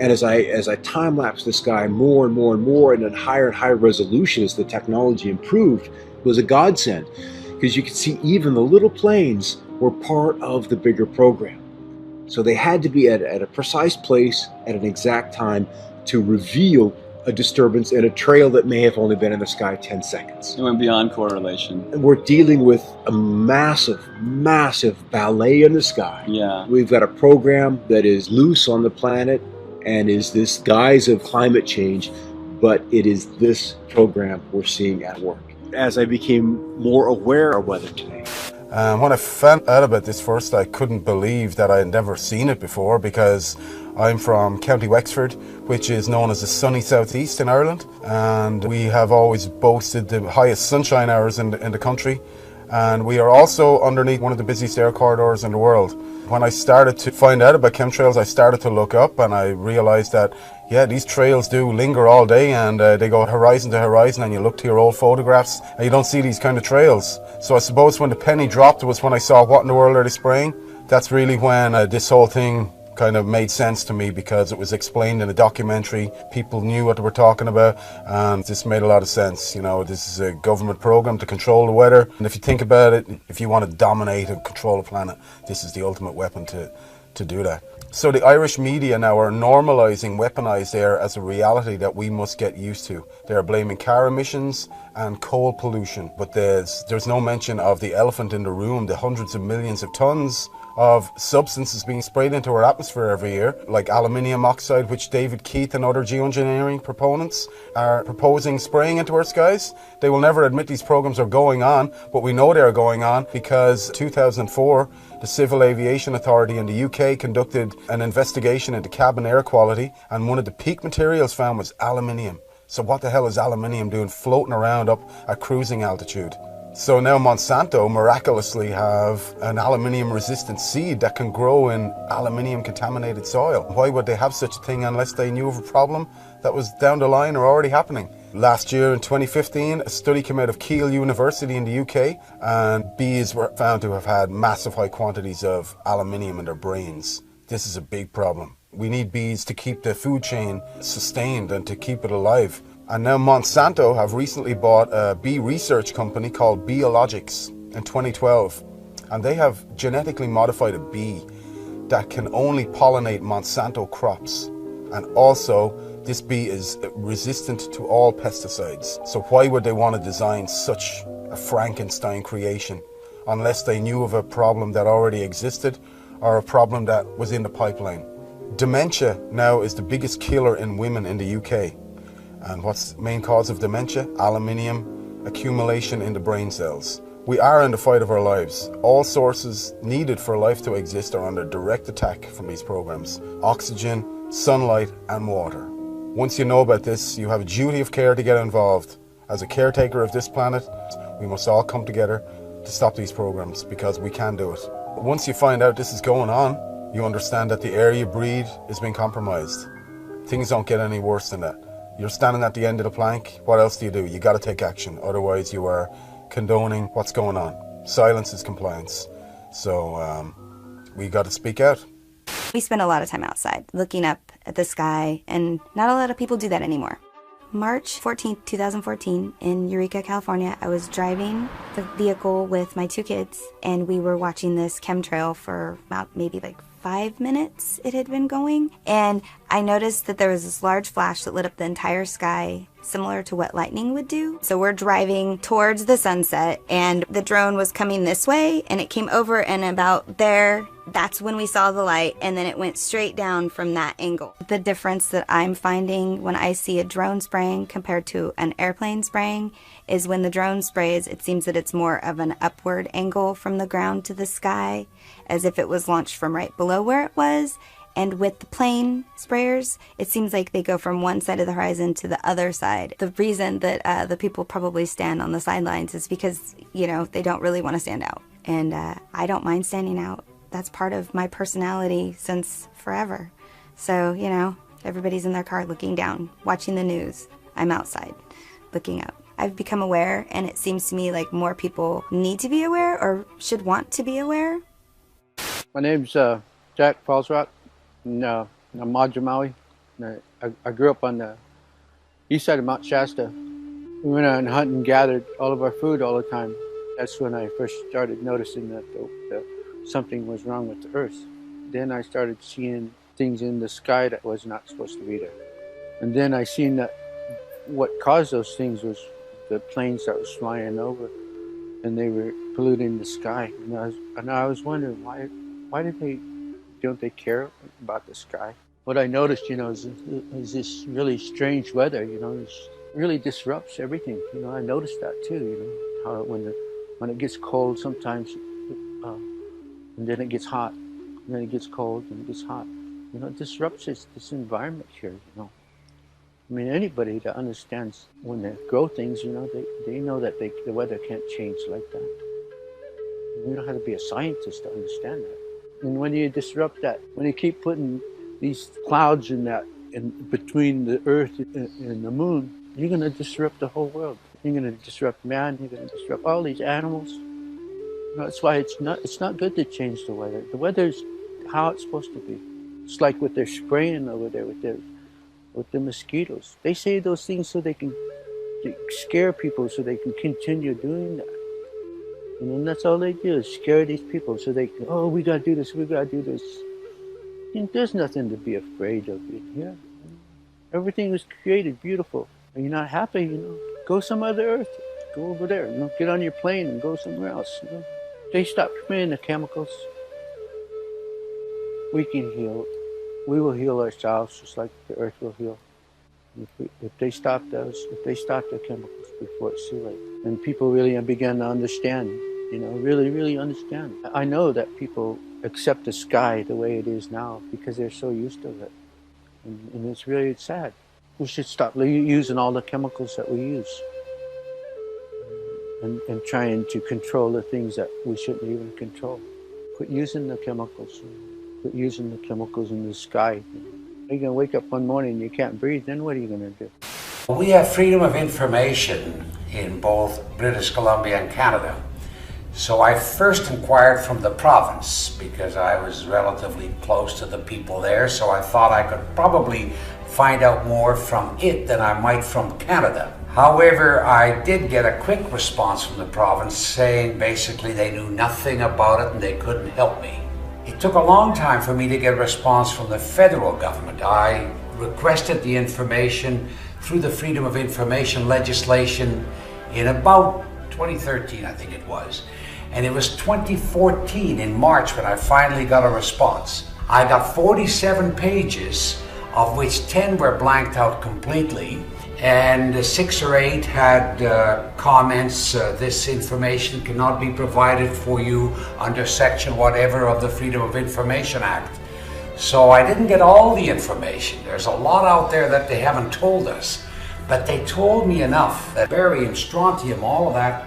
And as I time-lapsed the sky more and more and more, and at higher and higher resolution as the technology improved, it was a godsend, because you could see even the little planes were part of the bigger program. So they had to be at a precise place at an exact time to reveal a disturbance in a trail that may have only been in the sky 10 seconds. It went beyond correlation. And we're dealing with a massive, massive ballet in the sky. Yeah. We've got a program that is loose on the planet and is this guise of climate change, but it is this program we're seeing at work. As I became more aware of weather today. When I found out about this first, I couldn't believe that I had never seen it before, because I'm from County Wexford, which is known as the sunny southeast in Ireland, and we have always boasted the highest sunshine hours in the country, and we are also underneath one of the busiest air corridors in the world. When I started to find out about chemtrails, I started to look up and I realized that, yeah, these trails do linger all day, and they go horizon to horizon, and you look to your old photographs and you don't see these kind of trails. So I suppose when the penny dropped was when I saw what in the world are they spraying. That's really when this whole thing kind of made sense to me, because it was explained in a documentary. People knew what they were talking about, and this made a lot of sense. This is a government program to control the weather, and if you think about it, if you want to dominate and control the planet, this is the ultimate weapon to do that. So the Irish media now are normalising weaponised air as a reality that we must get used to. They are blaming car emissions and coal pollution, but there's no mention of the elephant in the room, the hundreds of millions of tons of substances being sprayed into our atmosphere every year, like aluminium oxide, which David Keith and other geoengineering proponents are proposing spraying into our skies. They will never admit these programs are going on, but we know they are going on because in 2004, the Civil Aviation Authority in the UK conducted an investigation into cabin air quality, and one of the peak materials found was aluminium. So what the hell is aluminium doing floating around up at cruising altitude? So now Monsanto miraculously have an aluminium resistant seed that can grow in aluminium contaminated soil. Why would they have such a thing unless they knew of a problem that was down the line or already happening? Last year in 2015, a study came out of Keele University in the UK, and bees were found to have had massive high quantities of aluminium in their brains. This is a big problem. We need bees to keep the food chain sustained and to keep it alive. And now Monsanto have recently bought a bee research company called Beeologics in 2012. And they have genetically modified a bee that can only pollinate Monsanto crops. And also, this bee is resistant to all pesticides. So why would they want to design such a Frankenstein creation unless they knew of a problem that already existed or a problem that was in the pipeline? Dementia now is the biggest killer in women in the UK. And what's the main cause of dementia? Aluminium accumulation in the brain cells. We are in the fight of our lives. All sources needed for life to exist are under direct attack from these programs. Oxygen, sunlight and water. Once you know about this, you have a duty of care to get involved. As a caretaker of this planet, we must all come together to stop these programs because we can do it. Once you find out this is going on, you understand that the air you breathe is being compromised. Things don't get any worse than that. You're standing at the end of the plank, what else do? You got to take action, otherwise you are condoning what's going on. Silence is compliance. So we got to speak out. We spend a lot of time outside looking up at the sky, and not a lot of people do that anymore. March 14th, 2014, in Eureka, California, I was driving the vehicle with my 2 kids, and we were watching this chemtrail for about maybe like 5 minutes it had been going. And I noticed that there was this large flash that lit up the entire sky, similar to what lightning would do. So we're driving towards the sunset, and the drone was coming this way, and it came over, and about there, that's when we saw the light, and then it went straight down from that angle. The difference that I'm finding when I see a drone spraying compared to an airplane spraying is when the drone sprays, it seems that it's more of an upward angle from the ground to the sky, as if it was launched from right below where it was. And with the plane sprayers, it seems like they go from one side of the horizon to the other side. The reason that the people probably stand on the sidelines is because, you know, they don't really want to stand out. And I don't mind standing out. That's part of my personality since forever. So, you know, everybody's in their car looking down, watching the news. I'm outside, looking up. I've become aware, and it seems to me like more people need to be aware or should want to be aware. My name's Jack Falsrock. I'm Madra Maui. I grew up on the east side of Mount Shasta. We went out and hunted and gathered all of our food all the time. That's when I first started noticing that something was wrong with the earth. Then I started seeing things in the sky that was not supposed to be there. And then I seen that what caused those things was the planes that was flying over, and they were polluting the sky. And I was wondering why don't they care about the sky? What I noticed, you know, is this really strange weather. You know, it really disrupts everything. You know, I noticed that too. You know, how when it gets cold sometimes. And then it gets hot, and then it gets cold, and it gets hot. You know, it disrupts this environment here, you know. I mean, anybody that understands when they grow things, you know, they know that the weather can't change like that. You don't have to be a scientist to understand that. And when you disrupt that, when you keep putting these clouds in between the earth and the moon, you're going to disrupt the whole world. You're going to disrupt man, you're going to disrupt all these animals. That's why it's not good to change the weather. The weather's how it's supposed to be. It's like what they're spraying over there with the mosquitoes. They say those things so they can scare people, so they can continue doing that. And that's all they do is scare these people so they can, oh, we gotta do this, we gotta do this. And there's nothing to be afraid of in here. Everything was created beautiful. Are you not happy? You know, go some other earth. Go over there. You know, get on your plane and go somewhere else. You know? They stop spraying the chemicals. We can heal. We will heal ourselves just like the earth will heal. If they stop those, if they stop the chemicals before it's too late, and people really begin to understand, you know, really understand. I know that people accept the sky the way it is now because they're so used to it, and it's really sad. We should stop using all the chemicals that we use. And trying to control the things that we shouldn't even control. Quit using the chemicals. Quit using the chemicals in the sky. You're going to wake up one morning and you can't breathe, then what are you going to do? We have freedom of information in both British Columbia and Canada. So I first inquired from the province because I was relatively close to the people there, so I thought I could probably find out more from it than I might from Canada. However, I did get a quick response from the province saying basically they knew nothing about it and they couldn't help me. It took a long time for me to get a response from the federal government. I requested the information through the Freedom of Information legislation in about 2013, I think it was. And it was 2014 in March when I finally got a response. I got 47 pages, of which 10 were blanked out completely, and 6 or 8 had comments, this information cannot be provided for you under section whatever of the Freedom of Information Act. So I didn't get all the information. There's a lot out there that they haven't told us, but they told me enough that barium, strontium, all of that,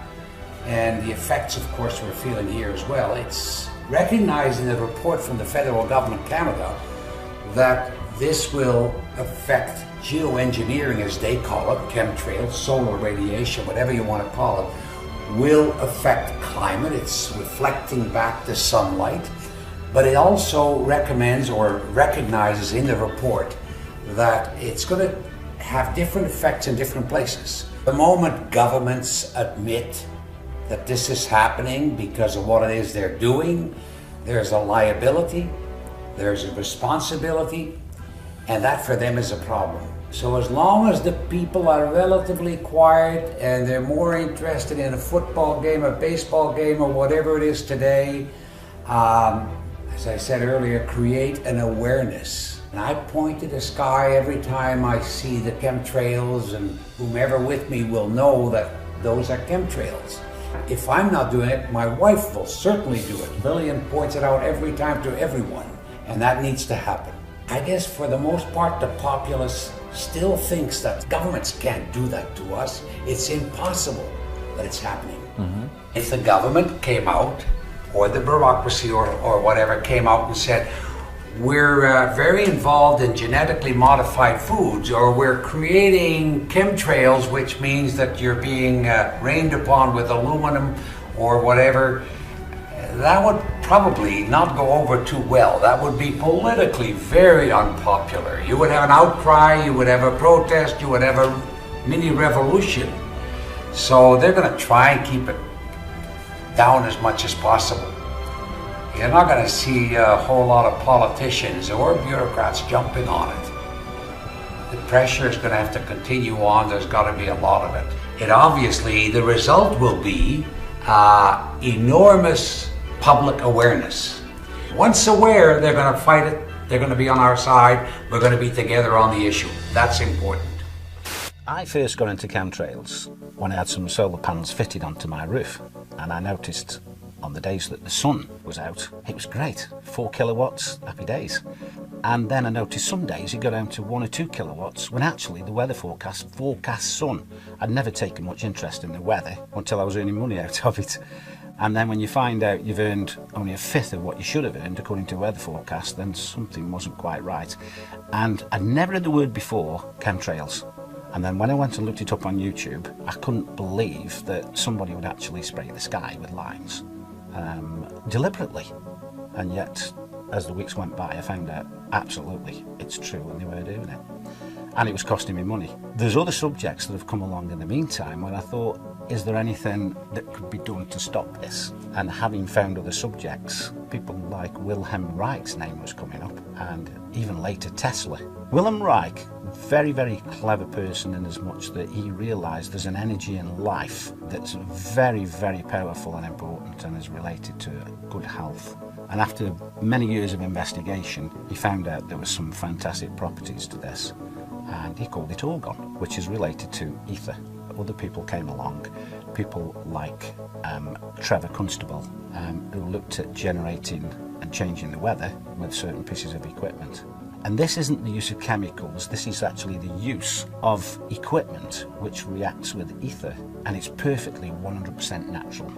and the effects, of course, we're feeling here as well. It's recognized in a report from the federal government, Canada, that this will affect geoengineering, as they call it, chemtrails, solar radiation, whatever you want to call it, will affect climate. It's reflecting back the sunlight. But it also recommends or recognizes in the report that it's going to have different effects in different places. The moment governments admit that this is happening because of what it is they're doing, there's a liability, there's a responsibility, and that for them is a problem. So as long as the people are relatively quiet and they're more interested in a football game, a baseball game, or whatever it is today, as I said earlier, create an awareness. And I point to the sky every time I see the chemtrails, and whomever with me will know that those are chemtrails. If I'm not doing it, my wife will certainly do it. Lillian points it out every time to everyone, and that needs to happen. I guess for the most part, the populace still thinks that governments can't do that to us. It's impossible that it's happening. Mm-hmm. If the government came out, or the bureaucracy or whatever came out and said, we're very involved in genetically modified foods, or we're creating chemtrails, which means that you're being rained upon with aluminum or whatever, that would probably not go over too well. That would be politically very unpopular. You would have an outcry, you would have a protest, you would have a mini revolution. So they're going to try and keep it down as much as possible. You're not going to see a whole lot of politicians or bureaucrats jumping on it. The pressure is going to have to continue on. There's got to be a lot of it. It obviously, the result will be enormous public awareness. Once aware, they're going to fight it. They're going to be on our side. We're going to be together on the issue. That's important. I first got into chemtrails when I had some solar panels fitted onto my roof, and I noticed on the days that the sun was out, it was great, 4 kilowatts, happy days. And then I noticed some days it got down to 1 or 2 kilowatts, when actually the weather forecast sun. I'd never taken much interest in the weather until I was earning money out of it. And then when you find out you've earned only a fifth of what you should have earned according to weather forecast, then something wasn't quite right. And I'd never heard the word before, chemtrails. And then when I went and looked it up on YouTube, I couldn't believe that somebody would actually spray the sky with lines deliberately. And yet, as the weeks went by, I found out absolutely it's true and they were doing it. And it was costing me money. There's other subjects that have come along in the meantime when I thought, is there anything that could be done to stop this? And having found other subjects, people like Wilhelm Reich's name was coming up, and even later Tesla. Wilhelm Reich, very, very clever person in as much that he realised there's an energy in life that's very, very powerful and important and is related to good health. And after many years of investigation, he found out there was some fantastic properties to this, and he called it orgon, which is related to ether. Other people came along, people like Trevor Constable, who looked at generating and changing the weather with certain pieces of equipment. And this isn't the use of chemicals, this is actually the use of equipment which reacts with ether, and it's perfectly 100% natural.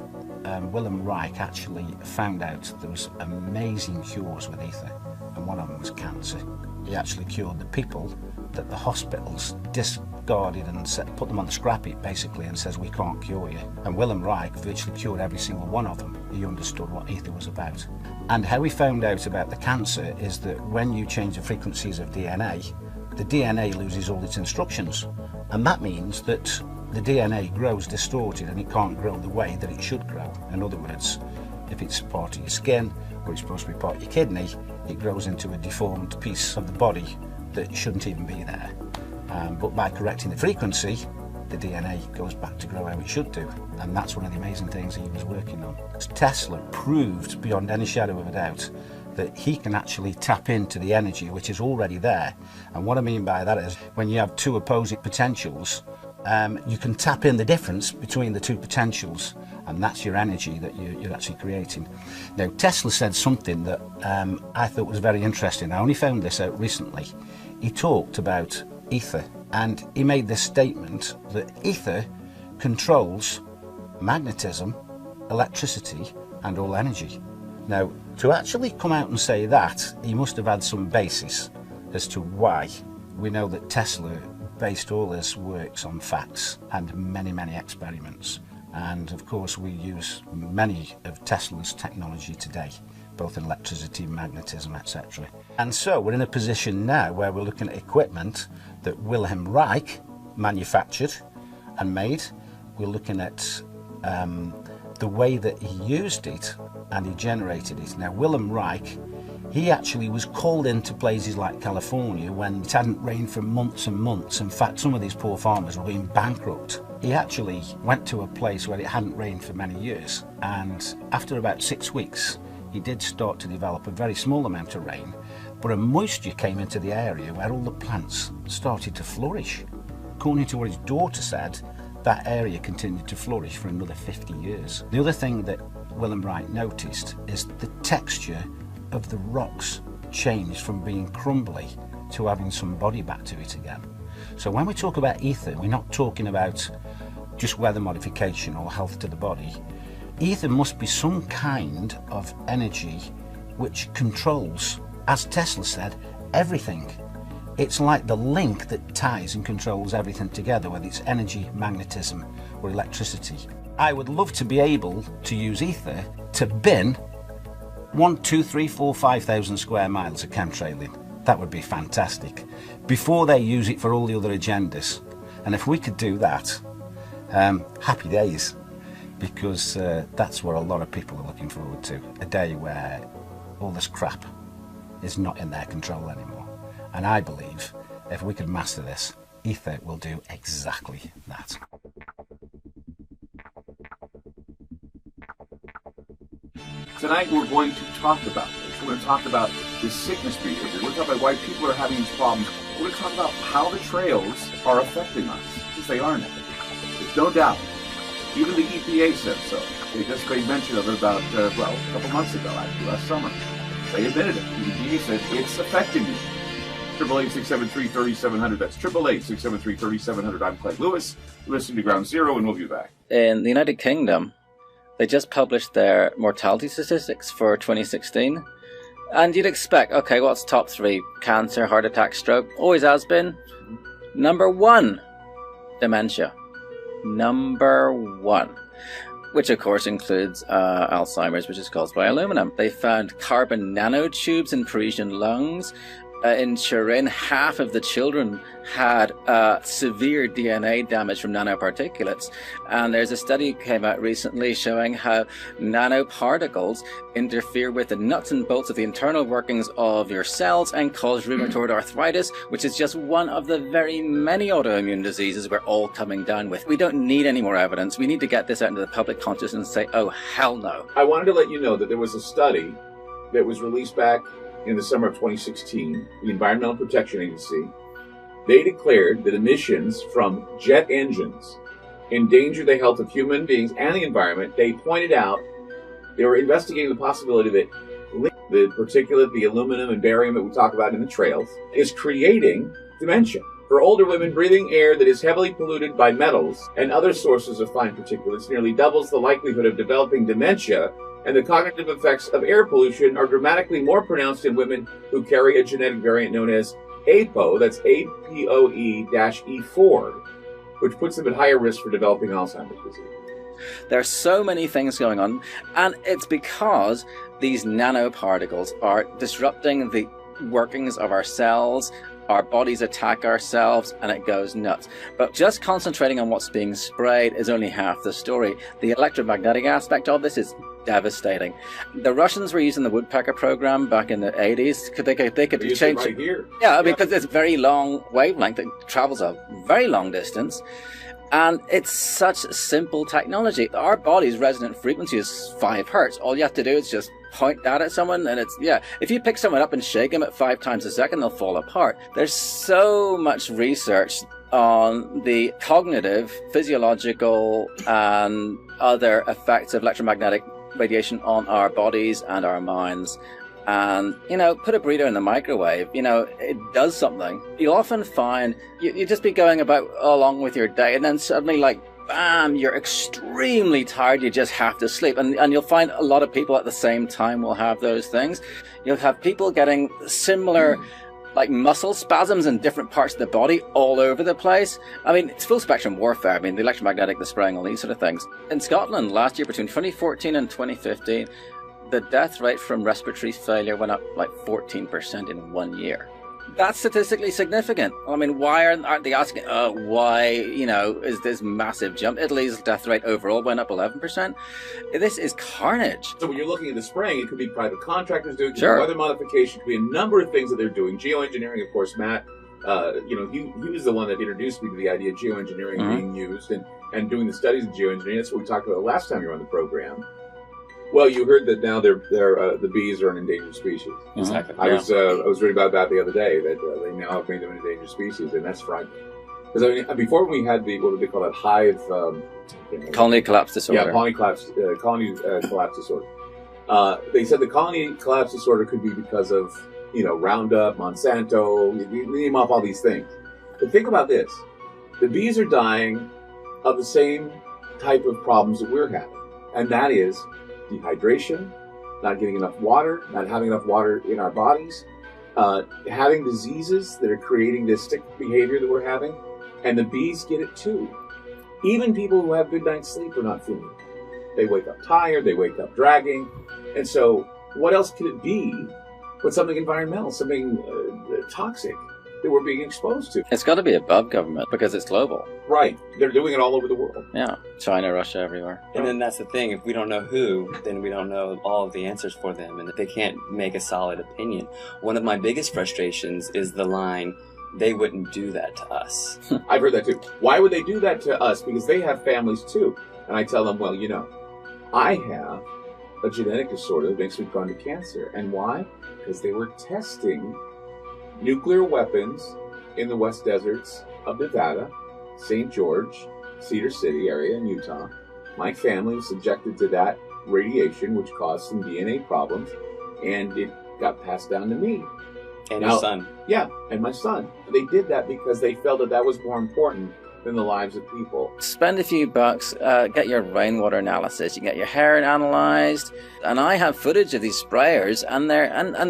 Wilhelm Reich actually found out there was amazing cures with ether, and one of them was cancer. He actually cured the people that the hospitals discarded and put them on the scrap heap basically and says we can't cure you. And Wilhelm Reich virtually cured every single one of them. He understood what ether was about. And how we found out about the cancer is that when you change the frequencies of DNA, the DNA loses all its instructions. And that means that the DNA grows distorted and it can't grow the way that it should grow. In other words, if it's part of your skin or it's supposed to be part of your kidney, it grows into a deformed piece of the body that shouldn't even be there. But by correcting the frequency, the DNA goes back to grow how it should do. And that's one of the amazing things he was working on. Tesla proved beyond any shadow of a doubt that he can actually tap into the energy which is already there. And what I mean by that is when you have two opposing potentials, you can tap in the difference between the two potentials, and that's your energy that you're actually creating. Now, Tesla said something that I thought was very interesting. I only found this out recently. He talked about ether, and he made this statement that ether controls magnetism, electricity, and all energy. Now, to actually come out and say that, he must have had some basis as to why. We know that Tesla based all his works on facts and many, many experiments. And of course, we use many of Tesla's technology today, both in electricity, magnetism, etc. And so we're in a position now where we're looking at equipment that Wilhelm Reich manufactured and made. We're looking at the way that he used it and he generated it. Now, Wilhelm Reich, he actually was called into places like California when it hadn't rained for months and months. In fact, some of these poor farmers were being bankrupt. He actually went to a place where it hadn't rained for many years, and after about 6 weeks, he did start to develop a very small amount of rain, but a moisture came into the area where all the plants started to flourish. According to what his daughter said, that area continued to flourish for another 50 years. The other thing that Wilhelm Reich noticed is the texture of the rocks changed from being crumbly to having some body back to it again. So when we talk about ether, we're not talking about just weather modification or health to the body. Ether must be some kind of energy which controls, as Tesla said, everything. It's like the link that ties and controls everything together, whether it's energy, magnetism, or electricity. I would love to be able to use ether to bin 1, 2, 3, 4, 5,000 square miles of chemtrailing. That would be fantastic. Before they use it for all the other agendas. And if we could do that, happy days. Because that's what a lot of people are looking forward to. A day where all this crap is not in their control anymore. And I believe if we could master this, ether will do exactly that. Tonight we're going to talk about this. We're going to talk about the sickness behavior. We're going to talk about why people are having these problems. We're going to talk about how the trails are affecting us, because they are now. There's no doubt. Even the EPA said so. They just made mention of it about, a couple months ago, actually, last summer. They admitted it. The EPA said it's affecting you. 888-673-3700. That's 888-673-3700. I'm Clay Lewis. Listen to Ground Zero, and we'll be back. In the United Kingdom, they just published their mortality statistics for 2016. And you'd expect, okay, what's top 3? Cancer, heart attack, stroke. Always has been. Number 1, dementia. Number 1. Which of course includes Alzheimer's, which is caused by aluminum. They found carbon nanotubes in Parisian lungs. In Turin, half of the children had severe DNA damage from nanoparticulates. And there's a study that came out recently showing how nanoparticles interfere with the nuts and bolts of the internal workings of your cells and cause rheumatoid arthritis, which is just one of the very many autoimmune diseases we're all coming down with. We don't need any more evidence. We need to get this out into the public consciousness and say, oh, hell no. I wanted to let you know that there was a study that was released back in the summer of 2016, the Environmental Protection Agency. They declared that emissions from jet engines endanger the health of human beings and the environment. They pointed out they were investigating the possibility that the particulate, the aluminum and barium that we talk about in the trails, is creating dementia. For older women, breathing air that is heavily polluted by metals and other sources of fine particulates nearly doubles the likelihood of developing dementia, and the cognitive effects of air pollution are dramatically more pronounced in women who carry a genetic variant known as APOE, that's APOE-E4, which puts them at higher risk for developing Alzheimer's disease. There are so many things going on, and it's because these nanoparticles are disrupting the workings of our cells. Our bodies attack ourselves and it goes nuts. But just concentrating on what's being sprayed is only half the story. The electromagnetic aspect of this is devastating. The Russians were using the woodpecker program back in the 80s. They could change right here. Yeah, because it's very long wavelength. It travels a very long distance. And it's such simple technology. Our body's resonant frequency is 5 hertz. All you have to do is just point that at someone, and if you pick someone up and shake them at 5 times a second, they'll fall apart. There's so much research on the cognitive, physiological, and other effects of electromagnetic radiation on our bodies and our minds. And, put a burrito in the microwave, it does something. You'll often find you just be going about along with your day, and then suddenly, like, bam, you're extremely tired, you just have to sleep. And you'll find a lot of people at the same time will have those things. You'll have people getting similar like muscle spasms in different parts of the body all over the place. I mean, it's full spectrum warfare. I mean, the electromagnetic, the spraying, all these sort of things. In Scotland last year, between 2014 and 2015, the death rate from respiratory failure went up like 14% in 1 year. That's statistically significant. I mean, why aren't they asking, why, is this massive jump? Italy's death rate overall went up 11%. This is carnage. So when you're looking at the spraying, it could be private contractors doing it, Sure. weather modification, it could be a number of things that they're doing. Geoengineering, of course, Matt, he was the one that introduced me to the idea of geoengineering being used and doing the studies of geoengineering. That's what we talked about last time you were on the program. Well, you heard that now the bees are an endangered species. Exactly. I was reading about that the other day, that they now have made them an endangered species, and that's frightening. Because I mean, before we had what would they call it, hive colony collapse disorder. Yeah, colony collapse disorder. They said the colony collapse disorder could be because of Roundup, Monsanto. You name off all these things. But think about this: the bees are dying of the same type of problems that we're having, and that is dehydration, not getting enough water, not having enough water in our bodies, having diseases that are creating this sick behavior that we're having, and the bees get it too. Even people who have good night's sleep are not feeling it. They wake up tired, they wake up dragging, and so what else could it be but something environmental, something toxic that we're being exposed to? It's got to be above government because it's global. Right. They're doing it all over the world. Yeah. China, Russia, everywhere. And then that's the thing. If we don't know who, then we don't know all of the answers for them, and they can't make a solid opinion. One of my biggest frustrations is the line, "They wouldn't do that to us." I've heard that too. Why would they do that to us? Because they have families too. And I tell them, well, I have a genetic disorder that makes me prone to cancer. And why? Because they were testing nuclear weapons in the West Deserts of Nevada, St. George, Cedar City area in Utah. My family was subjected to that radiation, which caused some DNA problems, and it got passed down to me. And your son. Yeah, and my son. They did that because they felt that was more important than the lives of people. Spend a few bucks, get your rainwater analysis, you can get your hair analyzed, and I have footage of these sprayers, and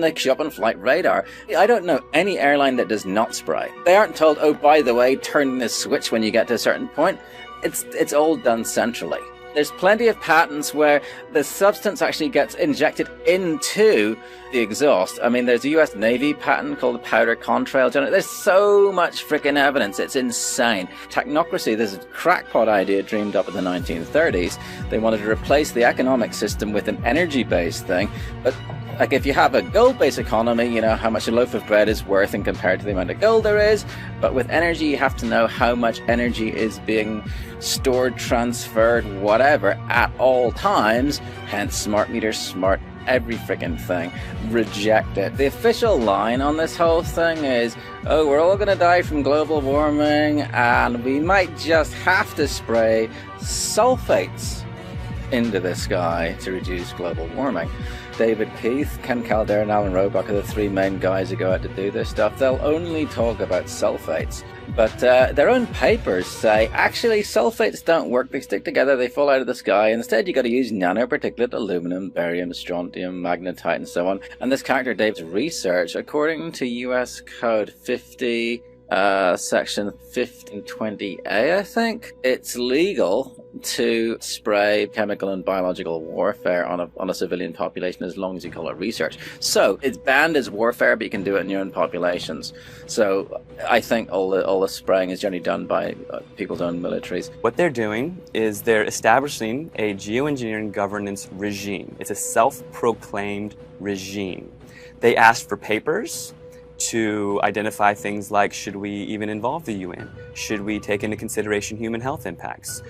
they show up on flight radar. I don't know any airline that does not spray. They aren't told, oh, by the way, turn this switch when you get to a certain point. It's all done centrally. There's plenty of patents where the substance actually gets injected into the exhaust. I mean, there's a US Navy patent called the powder contrail generator. There's so much freaking evidence. It's insane. Technocracy, this is a crackpot idea dreamed up in the 1930s. They wanted to replace the economic system with an energy-based thing. But like if you have a gold-based economy, you know how much a loaf of bread is worth in compared to the amount of gold there is. But with energy, you have to know how much energy is being stored, transferred, whatever, at all times. Hence, smart meters, smart every freaking thing. Reject it. The official line on this whole thing is, oh, we're all going to die from global warming, and we might just have to spray sulfates into the sky to reduce global warming. David Keith, Ken Caldeira, and Alan Roebuck are the three main guys who go out to do this stuff. They'll only talk about sulfates. But their own papers say, actually, sulfates don't work. They stick together, they fall out of the sky. Instead, you got to use nanoparticulate aluminum, barium, strontium, magnetite, and so on. And this character, David's research, according to US Code 50, Section 1520A, I think, it's legal to spray chemical and biological warfare on a civilian population as long as you call it research. So it's banned as warfare, but you can do it in your own populations. So I think all the spraying is generally done by people's own militaries. What they're doing is they're establishing a geoengineering governance regime. It's a self-proclaimed regime. They asked for papers to identify things like, should we even involve the UN? Should we take into consideration human health impacts?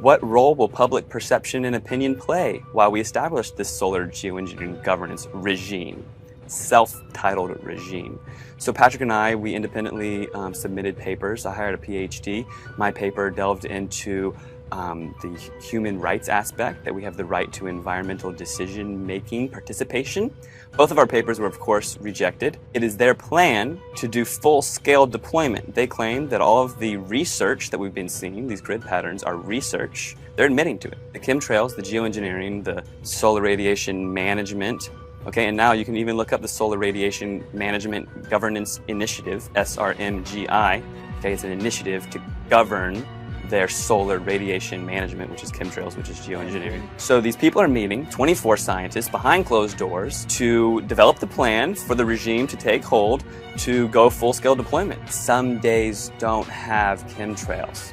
What role will public perception and opinion play while we establish this solar geoengineering governance regime? Self-titled regime. So Patrick and I, we independently submitted papers. I hired a PhD. My paper delved into the human rights aspect, that we have the right to environmental decision-making participation. Both of our papers were, of course, rejected. It is their plan to do full-scale deployment. They claim that all of the research that we've been seeing, these grid patterns, are research. They're admitting to it. The chemtrails, the geoengineering, the solar radiation management. Okay, and now you can even look up the Solar Radiation Management Governance Initiative, SRMGI. Okay, it's an initiative to govern their solar radiation management, which is chemtrails, which is geoengineering. So these people are meeting, 24 scientists behind closed doors, to develop the plan for the regime to take hold to go full-scale deployment. Some days don't have chemtrails,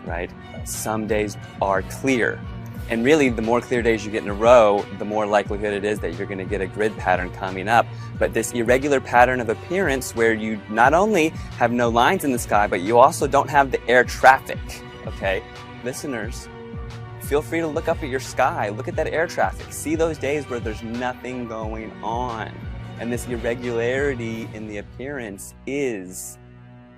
right? Some days are clear. And really, the more clear days you get in a row, the more likelihood it is that you're going to get a grid pattern coming up. But this irregular pattern of appearance where you not only have no lines in the sky, but you also don't have the air traffic, okay? Listeners, feel free to look up at your sky, look at that air traffic, see those days where there's nothing going on. And this irregularity in the appearance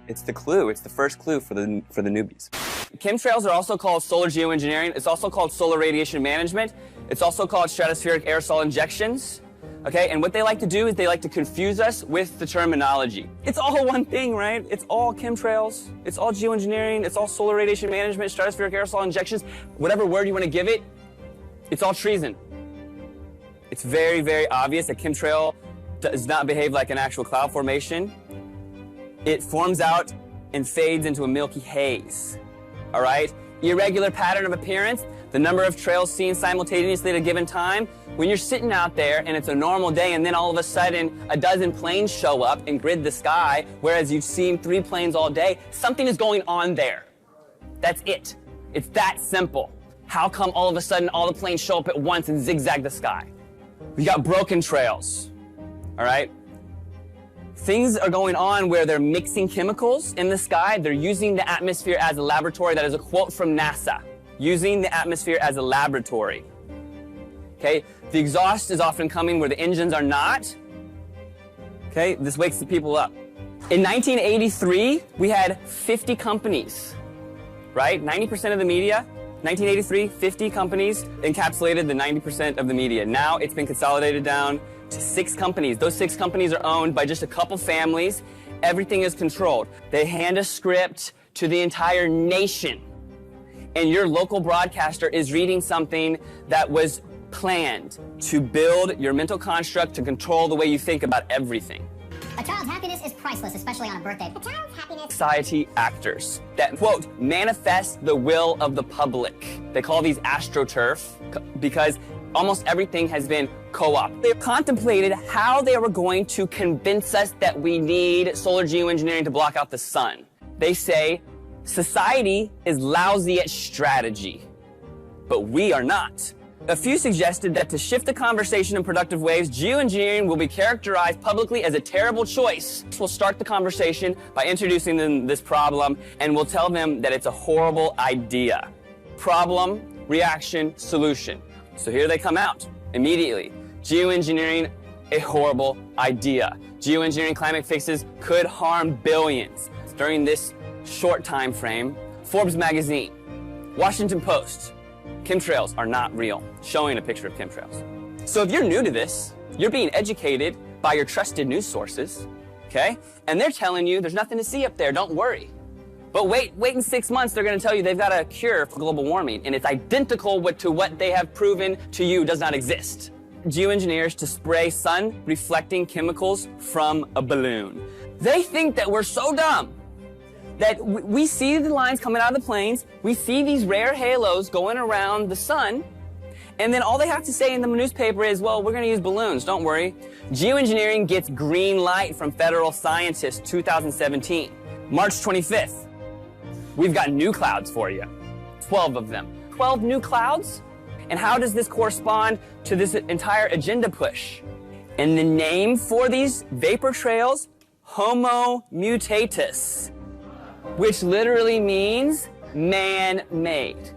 it's the clue, it's the first clue for the newbies. Chemtrails are also called solar geoengineering. It's also called solar radiation management. It's also called stratospheric aerosol injections. Okay, and what they like to do is they like to confuse us with the terminology. It's all one thing, right? It's all chemtrails. It's all geoengineering. It's all solar radiation management, stratospheric aerosol injections. Whatever word you want to give it, it's all treason. It's very, very obvious that chemtrail does not behave like an actual cloud formation. It forms out and fades into a milky haze. All right? Irregular pattern of appearance, the number of trails seen simultaneously at a given time. When you're sitting out there and it's a normal day and then all of a sudden a dozen planes show up and grid the sky, whereas you've seen 3 planes all day, something is going on there. That's it. It's that simple. How come all of a sudden all the planes show up at once and zigzag the sky? We got broken trails. All right? Things are going on where they're mixing chemicals in the sky. They're using the atmosphere as a laboratory. That is a quote from NASA. Using the atmosphere as a laboratory. Okay, the exhaust is often coming where the engines are not. Okay, this wakes the people up. In 1983, we had 50 companies, right? 90% of the media. 1983, 50 companies encapsulated the 90% of the media. Now it's been consolidated down to 6 companies. Those 6 companies are owned by just a couple families. Everything is controlled. They hand a script to the entire nation. And your local broadcaster is reading something that was planned to build your mental construct to control the way you think about everything. A child's happiness is priceless, especially on a birthday. A child's happiness. Society actors that, quote, manifest the will of the public. They call these astroturf because almost everything has been co-opted. They contemplated how they were going to convince us that we need solar geoengineering to block out the sun. They say society is lousy at strategy, but we are not. A few suggested that to shift the conversation in productive ways, geoengineering will be characterized publicly as a terrible choice. We'll start the conversation by introducing them this problem, and we'll tell them that it's a horrible idea. Problem, reaction, solution. So here they come out immediately. Geoengineering, a horrible idea. Geoengineering climate fixes could harm billions. During this short time frame, Forbes magazine, Washington Post, chemtrails are not real, showing a picture of chemtrails. So if you're new to this, you're being educated by your trusted news sources, okay? And they're telling you there's nothing to see up there, don't worry. But wait in 6 months, they're gonna tell you they've got a cure for global warming, and it's identical to what they have proven to you does not exist. Geoengineers to spray sun-reflecting chemicals from a balloon. They think that we're so dumb that we see the lines coming out of the planes, we see these rare halos going around the sun, and then all they have to say in the newspaper is, well, we're gonna use balloons, don't worry. Geoengineering gets green light from federal scientists, 2017. March 25th, we've got new clouds for you, 12 of them. 12 new clouds? And how does this correspond to this entire agenda push? And the name for these vapor trails, Homo mutatus, which literally means man-made.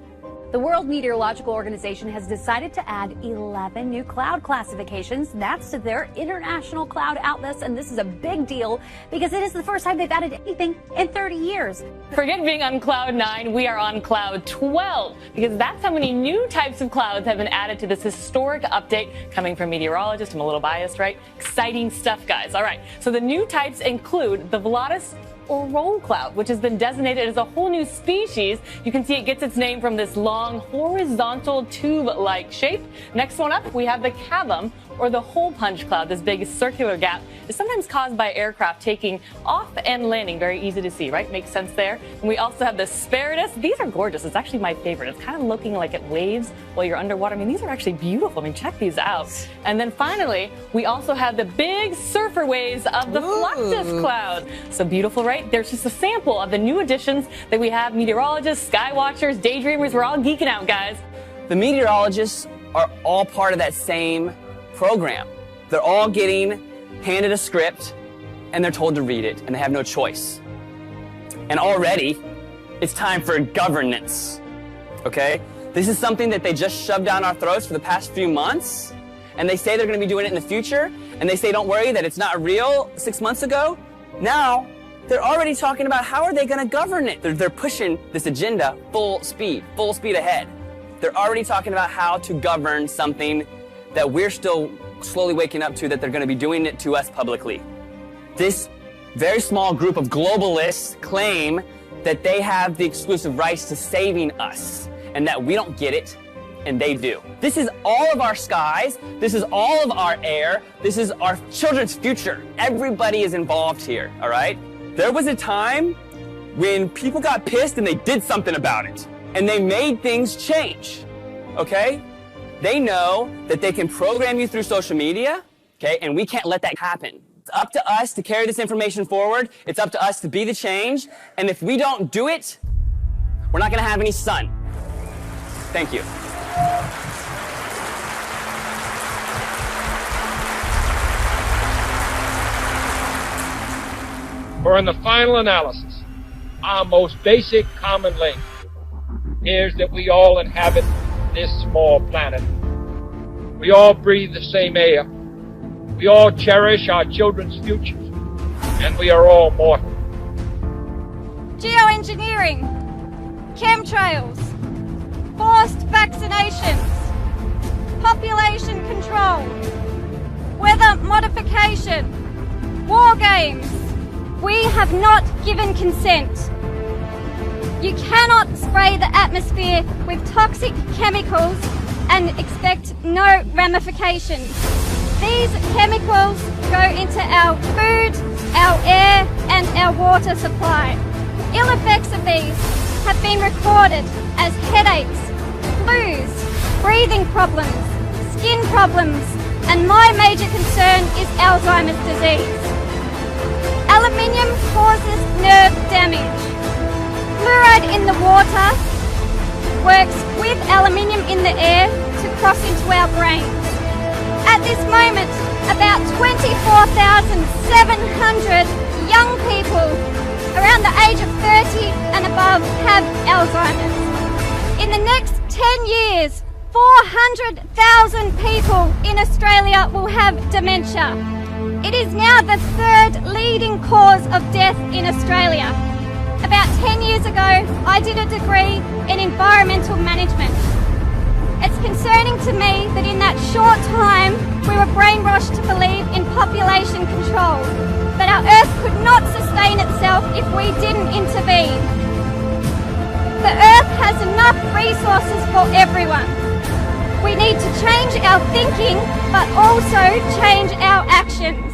The World Meteorological Organization has decided to add 11 new cloud classifications. That's to their international cloud atlas, and this is a big deal because it is the first time they've added anything in 30 years. Forget being on cloud 9, we are on cloud 12 because that's how many new types of clouds have been added to this historic update coming from meteorologists. I'm a little biased, right? Exciting stuff, guys. All right, so the new types include the Volatus or roll cloud, which has been designated as a whole new species. You can see it gets its name from this long horizontal tube-like shape. Next one up, we have the cavum, or the hole punch cloud. This big circular gap is sometimes caused by aircraft taking off and landing. Very easy to see, right? Makes sense there. And we also have the Spiritus. These are gorgeous. It's actually my favorite. It's kind of looking like it waves while you're underwater. I mean, these are actually beautiful. I mean, check these out. And then finally, we also have the big surfer waves of the Fluctus cloud. So beautiful, right? There's just a sample of the new additions that we have. Meteorologists, sky watchers, daydreamers, we're all geeking out, guys. The meteorologists are all part of that same program. They're all getting handed a script and they're told to read it and they have no choice. And already it's time for governance. Okay? This is something that they just shoved down our throats for the past few months, and they say they're going to be doing it in the future, and they say don't worry that it's not real 6 months ago. Now they're already talking about how are they going to govern it. They're pushing this agenda full speed ahead. They're already talking about how to govern something that we're still slowly waking up to, that they're going to be doing it to us publicly. This very small group of globalists claim that they have the exclusive rights to saving us and that we don't get it and they do. This is all of our skies. This is all of our air. This is our children's future. Everybody is involved here, all right? There was a time when people got pissed and they did something about it and they made things change, okay? They know that they can program you through social media, okay, and we can't let that happen. It's up to us to carry this information forward. It's up to us to be the change. And if we don't do it, we're not going to have any sun. Thank you. For in the final analysis, our most basic common link is that we all inhabit this small planet. We all breathe the same air. We all cherish our children's futures. And we are all mortal. Geoengineering, chemtrails, forced vaccinations, population control, weather modification, war games. We have not given consent. You cannot spray the atmosphere with toxic chemicals and expect no ramifications. These chemicals go into our food, our air, and our water supply. Ill effects of these have been recorded as headaches, flus, breathing problems, skin problems, and my major concern is Alzheimer's disease. Aluminium causes nerve damage. Fluoride in the water works with aluminium in the air to cross into our brains. At this moment, about 24,700 young people around the age of 30 and above have Alzheimer's. In the next 10 years, 400,000 people in Australia will have dementia. It is now the third leading cause of death in Australia. About 10 years ago, I did a degree in environmental management. It's concerning to me that in that short time, we were brainwashed to believe in population control, that our Earth could not sustain itself if we didn't intervene. The Earth has enough resources for everyone. We need to change our thinking, but also change our actions.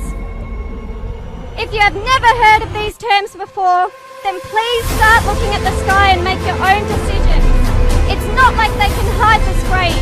If you have never heard of these terms before, then please start looking at the sky and make your own decisions. It's not like they can hide the screen.